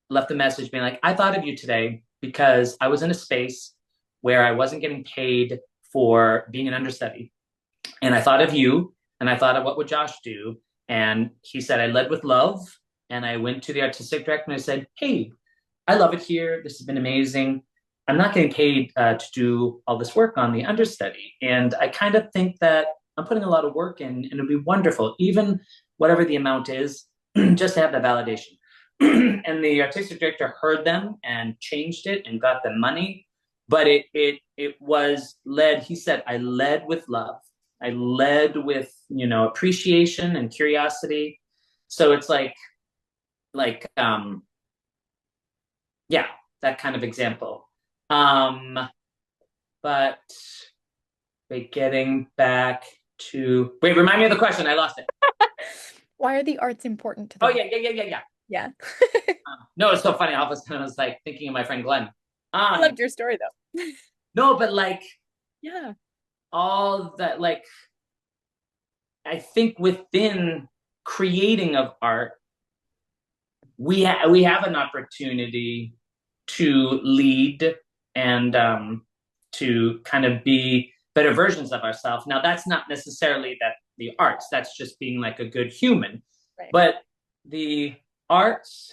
left a message being like, I thought of you today because I was in a space where I wasn't getting paid for being an understudy. And I thought of you And I thought of what would Josh do? And he said, I led with love. And I went to the artistic director and I said, hey, I love it here. This has been amazing. I'm not getting paid to do all this work on the understudy. And I kind of think that I'm putting a lot of work in, and it'll be wonderful, even whatever the amount is, just to have that validation. And the artistic director heard them and changed it and got them money. But it was led, he said, I led with love. I led with, appreciation and curiosity. So it's like yeah, that kind of example. Um, but wait, getting back to wait, remind me of the question. I lost it. Why are the arts important to Oh them? yeah, yeah, yeah, yeah, yeah. Yeah. No, it's so funny. All of a sudden, I was like thinking of my friend Glenn. I Um, loved your story though. no, but like Yeah. all that, like I think within creating of art, we have an opportunity to lead and to kind of be better versions of ourselves. Now, that's not necessarily that the arts, that's just being like a good human. Right. But the arts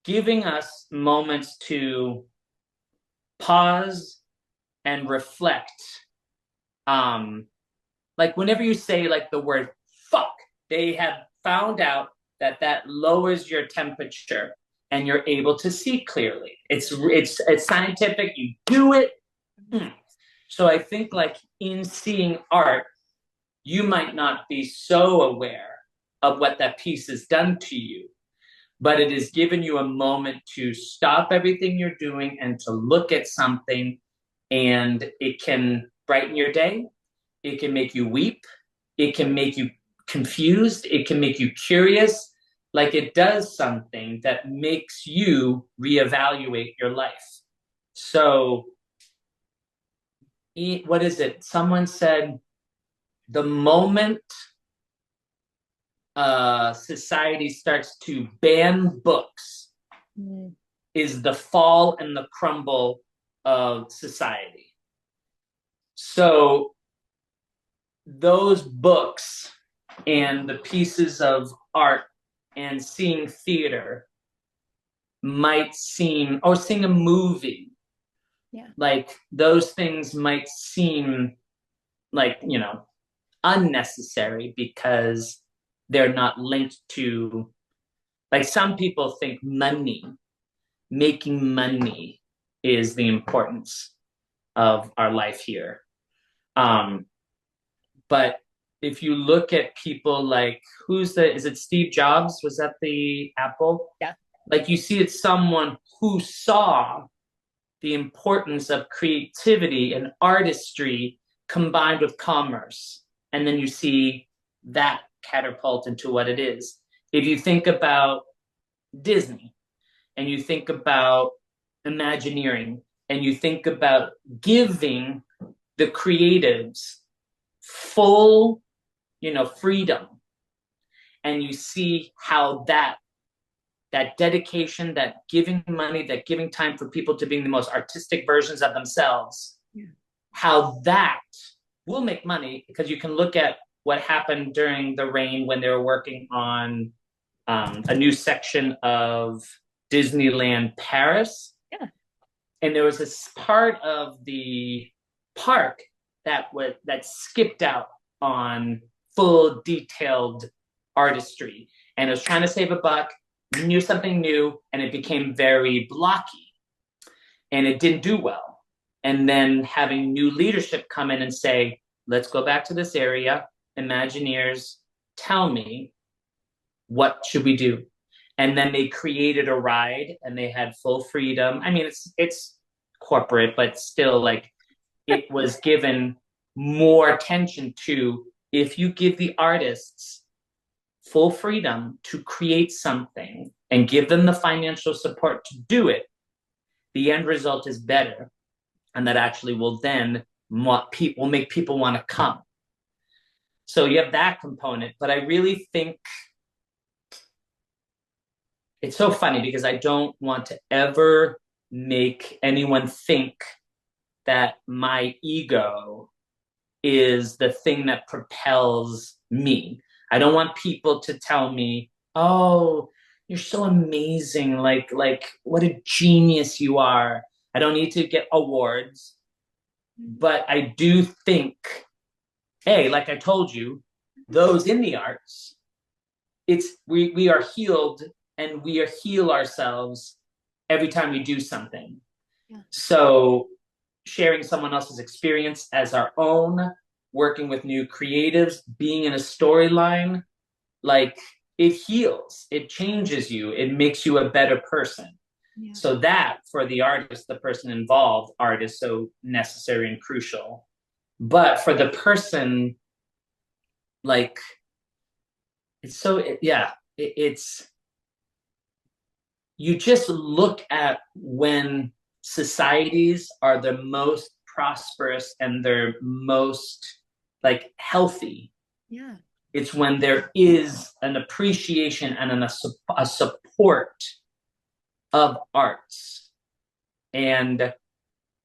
giving us moments to pause and reflect. Um, like whenever you say like the word fuck, they have found out that that lowers your temperature and you're able to see clearly. It's scientific. You do it. So I think like in seeing art, you might not be so aware of what that piece has done to you, but it has given you a moment to stop everything you're doing and to look at something, and it can brighten your day. It can make you weep. It can make you confused. It can make you curious. Like it does something that makes you reevaluate your life. So, what is it? Someone said the moment society starts to ban books Mm. is the fall and the crumble of society. So, those books and the pieces of art and seeing theater might seem, or seeing a movie, Yeah. like those things might seem like, unnecessary because they're not linked to, like, some people think money, making money is the importance of our life here. Um, but if you look at people like, is it Steve Jobs? Was that the Apple? Yeah. Like you see it's someone who saw the importance of creativity and artistry combined with commerce. And then you see that catapult into what it is. If you think about Disney and you think about Imagineering and you think about giving the creatives full, freedom, and you see how that dedication, that giving money, that giving time for people to being the most artistic versions of themselves, yeah, how that will make money, because you can look at what happened during the reign when they were working on a new section of Disneyland Paris. Yeah. And there was this part of the park that skipped out on full detailed artistry, and it was trying to save a buck, knew something new, and it became very blocky and it didn't do well. And then having new leadership come in and say, let's go back to this area. Imagineers, tell me, what should we do? And then they created a ride and they had full freedom. I mean, it's corporate, but still, like, it was given more attention to, if you give the artists full freedom to create something and give them the financial support to do it, the end result is better. And that actually will then make people want to come. So you have that component. But I really think it's so funny because I don't want to ever make anyone think that my ego is the thing that propels me. I don't want people to tell me, "Oh, you're so amazing. Like what a genius you are." I don't need to get awards, but I do think, hey, like I told you, those in the arts, we are healed and we heal ourselves every time we do something. Yeah. So sharing someone else's experience as our own, working with new creatives, being in a storyline, like it heals, it changes you, it makes you a better person. Yeah. So that for the artist, the person involved, art is so necessary and crucial. But for the person, like it's so yeah, it's you just look at when societies are the most prosperous and they're most like healthy. Yeah. It's when there is an appreciation and a support of arts and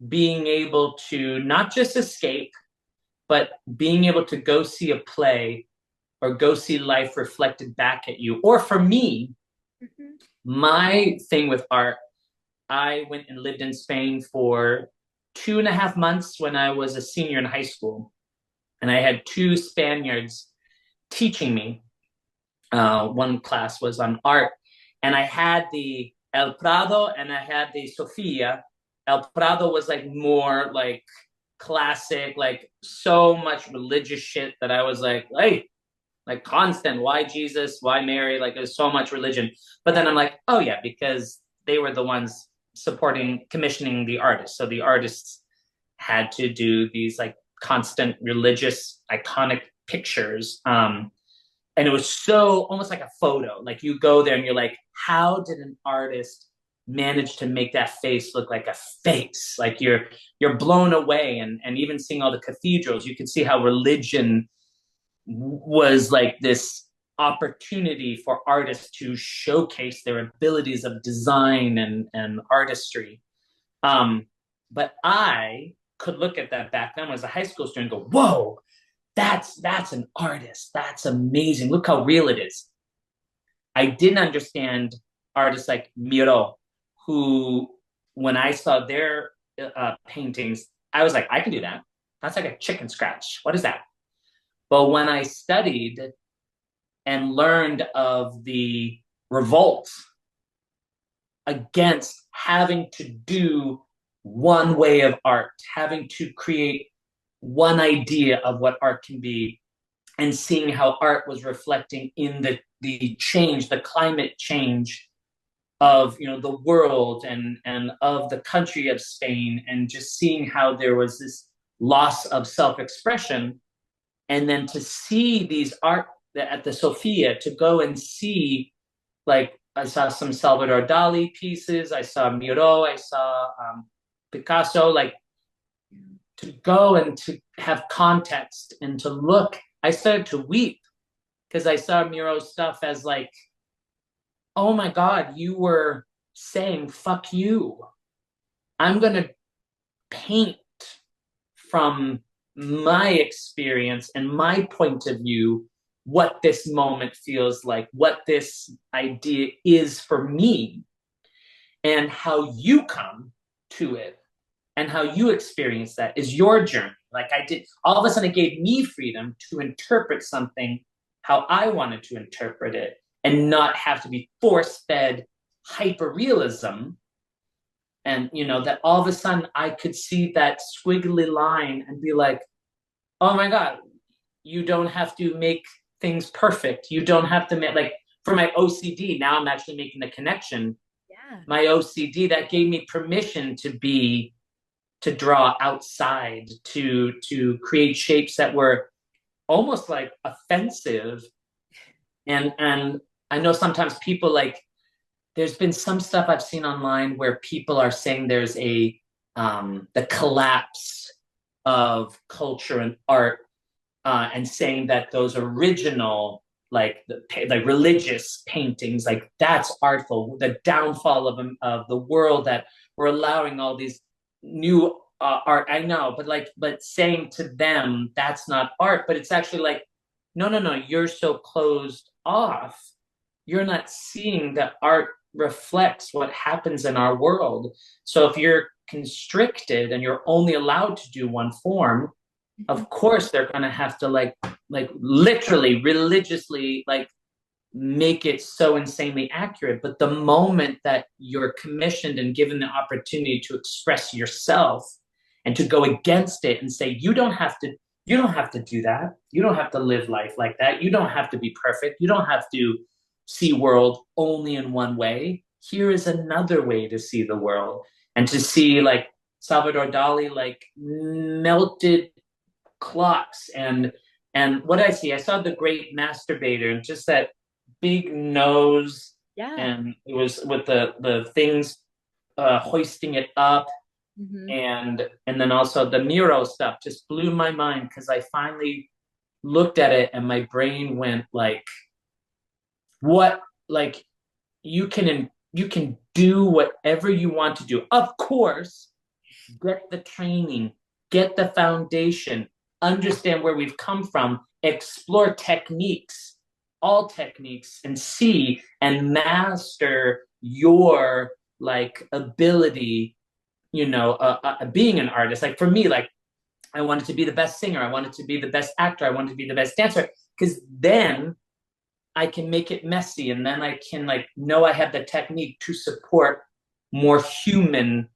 being able to not just escape, but being able to go see a play or go see life reflected back at you. Or for me, Mhm. my thing with art, I went and lived in Spain for 2.5 months when I was a senior in high school. And I had two Spaniards teaching me. One class was on art. And I had the El Prado and I had the Sofia. El Prado was like more like classic, like so much religious shit that I was like, like constant, why Jesus, why Mary, like there's so much religion. But then I'm like, oh yeah, because they were the ones supporting, commissioning the artists. So the artists had to do these like constant religious iconic pictures. And it was so almost like a photo. Like you go there and you're like, how did an artist manage to make that face look like a face? Like you're blown away. And even seeing all the cathedrals, you can see how religion was like this opportunity for artists to showcase their abilities of design and artistry. Um, but I could look at that back then as a high school student and go, whoa, that's an artist. That's amazing. Look how real it is. I didn't understand artists like Miro, who, when I saw their paintings, I was like, I can do that. That's like a chicken scratch. What is that? But when I studied and learned of the revolt against having to do one way of art, having to create one idea of what art can be, and seeing how art was reflecting in the change, the climate change of the world and of the country of Spain, and just seeing how there was this loss of self-expression, and then to see these art at the Sophia, to go and see, like I saw some Salvador Dali pieces, I saw Miro, I saw Picasso, like to go and to have context and to look, I started to weep because I saw Miro's stuff as like, oh my God, you were saying fuck you. I'm gonna paint from my experience and my point of view what this moment feels like, what this idea is for me, and how you come to it and how you experience that is your journey. Like I did, all of a sudden, it gave me freedom to interpret something how I wanted to interpret it and not have to be force fed hyper realism. And, that all of a sudden I could see that squiggly line and be like, oh my God, you don't have to make things perfect. You don't have to make, like, for my OCD, now I'm actually making the connection. Yeah. My OCD, that gave me permission to draw outside, to create shapes that were almost like offensive. And I know sometimes people, like, there's been some stuff I've seen online where people are saying there's the collapse of culture and art, and saying that those original, like like religious paintings, like that's artful. The downfall of the world, that we're allowing all these new art. I know, but like, but saying to them that's not art, but it's actually like, no, no, no, you're so closed off. You're not seeing that art reflects what happens in our world. So if you're constricted and you're only allowed to do one form, Mhm. of course they're gonna have to like literally religiously like make it so insanely accurate. But the moment that you're commissioned and given the opportunity to express yourself and to go against it and say, you don't have to do that. You don't have to live life like that. You don't have to be perfect. You don't have to see world only in one way. Here is another way to see the world and to see like Salvador Dali like melted clocks and what did I see? I saw the great masturbator and just that big nose, Yeah. and it was with the things hoisting it up, Hmm. and then also the Miro stuff just blew my mind because I finally looked at it and my brain went like, what, like you can do whatever you want to do. Of course, get the training, get the foundation, understand where we've come from, explore techniques, all techniques, and see and master your like ability, being an artist. Like for me, like I wanted to be the best singer, I wanted to be the best actor, I wanted to be the best dancer, because then I can make it messy and then I can like know I have the technique to support more human,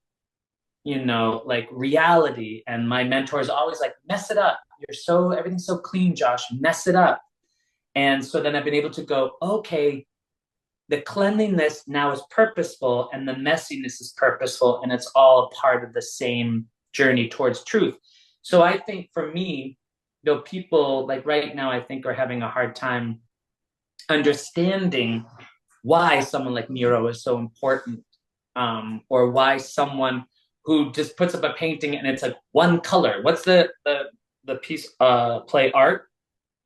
like reality. And my mentor is always like, mess it up. Everything's so clean, Josh, mess it up. And so then I've been able to go, okay, the cleanliness now is purposeful and the messiness is purposeful. And it's all a part of the same journey towards truth. So I think for me, though, people like right now, I think are having a hard time understanding why someone like Miro is so important, or why someone who just puts up a painting and it's like one color. What's the piece play art?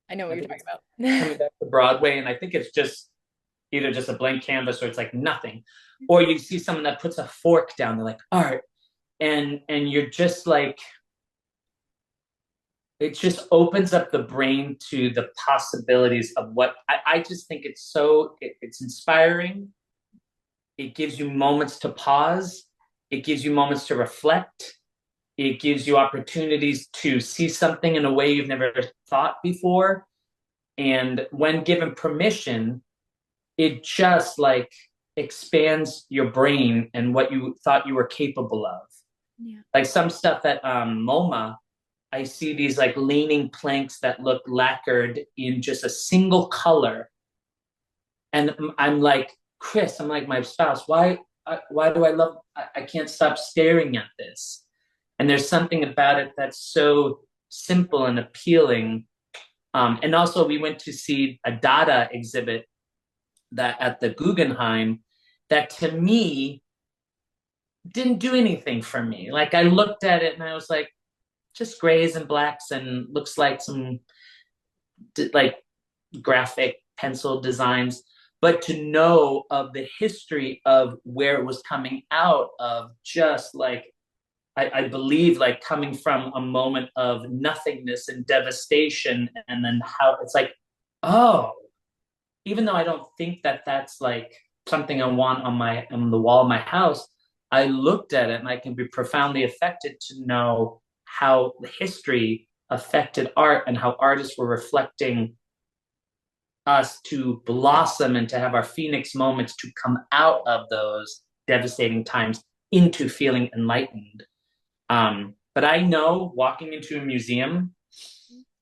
I know what I you're think talking it's about. coming back to Broadway, and I think it's just either just a blank canvas or it's like nothing. Or you see someone that puts a fork down, they're like art, and you're just like it just opens up the brain to the possibilities of what I just think it's inspiring. It gives you moments to pause. It gives you moments to reflect. It gives you opportunities to see something in a way you've never thought before. And when given permission, it just like expands your brain and what you thought you were capable of. Yeah. Like some stuff at MoMA, I see these like leaning planks that look lacquered in just a single color, and I'm like, Chris, I'm like my spouse, why do I love? I can't stop staring at this, and there's something about it that's so simple and appealing. And also, we went to see a Dada exhibit that at the Guggenheim that to me didn't do anything for me. Like I looked at it and I was like, just grays and blacks and looks like some like graphic pencil designs, but to know of the history of where it was coming out of, just like I believe like coming from a moment of nothingness and devastation, and then how it's like, oh, even though I don't think that that's like something I want on the wall of my house, I looked at it and I can be profoundly affected to know how the history affected art and how artists were reflecting us to blossom and to have our phoenix moments to come out of those devastating times into feeling enlightened. But I know walking into a museum,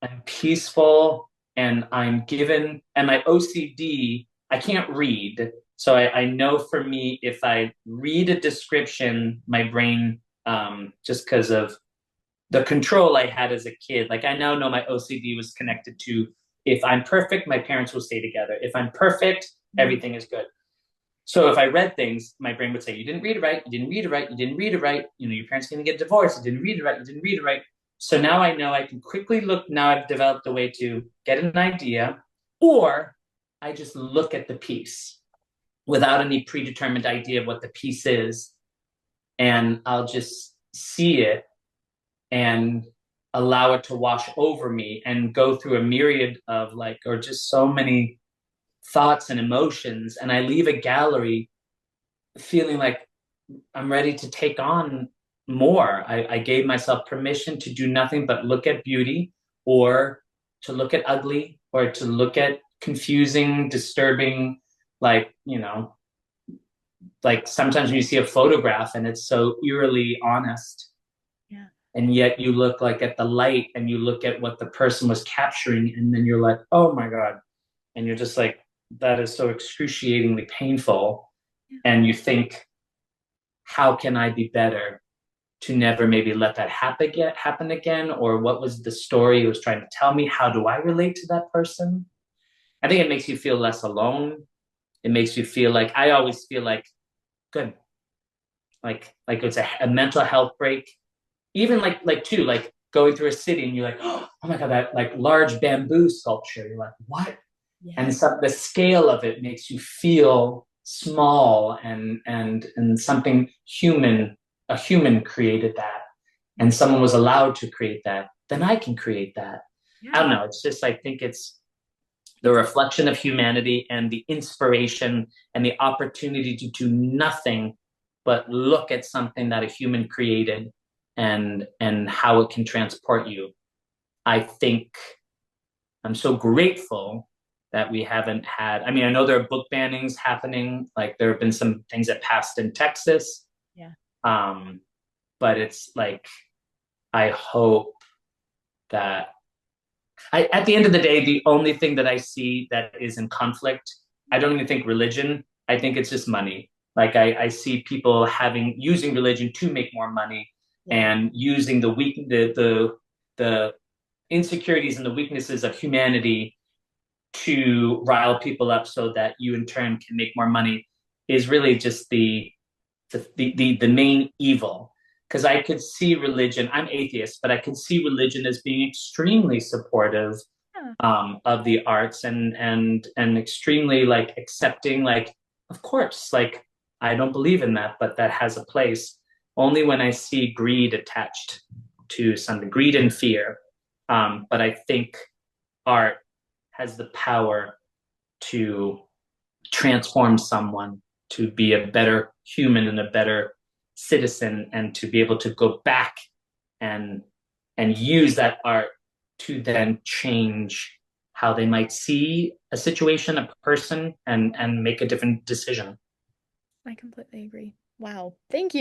I'm peaceful and I'm given, and my OCD, I can't read. So I know for me, if I read a description, my brain, just because of the control I had as a kid. Like I now know my OCD was connected to, if I'm perfect, my parents will stay together. If I'm perfect, Mhm. everything is good. So if I read things, my brain would say, you didn't read it right, you didn't read it right, you didn't read it right. Your parents are going to get divorced, you didn't read it right, you didn't read it right. So now I know I can quickly look. Now I've developed a way to get an idea, or I just look at the piece without any predetermined idea of what the piece is, and I'll just see it and allow it to wash over me and go through a myriad of like, or just so many thoughts and emotions. And I leave a gallery feeling like I'm ready to take on more. I gave myself permission to do nothing but look at beauty or to look at ugly or to look at confusing, disturbing, like, like sometimes when you see a photograph and it's so eerily honest, Yeah. and yet you look like at the light and you look at what the person was capturing, and then you're like, oh my God. And you're just like, that is so excruciatingly painful. Yeah. And you think, how can I be better to never maybe let that happen again? Or what was the story it was trying to tell me? How do I relate to that person? I think it makes you feel less alone. It makes you feel like, I always feel like, good, like it's a mental health break. Even like too, like going through a city and you're like, oh my God, that like large bamboo sculpture. You're like, what? And Yes. so the scale of it makes you feel small, and something human, a human created that, and someone was allowed to create that, then I can create that. I Yeah. don't know, it's just, I think it's the It's reflection of humanity and the inspiration and the opportunity to do nothing but look at something that a human created, and how it can transport you. I think I'm so grateful that we haven't had. I mean, I know there are book bannings happening. Like there have been some things that passed in Texas, yeah. um, but it's like I hope that at the end of the day, the only thing that I see that is in conflict, I don't even think religion. I think it's just money. Like I see people using religion to make more money, Yeah. and using the insecurities and the weaknesses of humanity to rile people up so that you in turn can make more money, is really just the main evil. Because I could see religion, I'm atheist, but I could see religion as being extremely supportive Yeah. of the arts, and extremely like accepting, like, of course, like I don't believe in that, but that has a place. Only when I see greed attached to something, greed and fear. But I think art has the power to transform someone to be a better human and a better citizen, and to be able to go back and use that art to then change how they might see a situation, a person, and make a different decision. I completely agree. Wow. Thank you.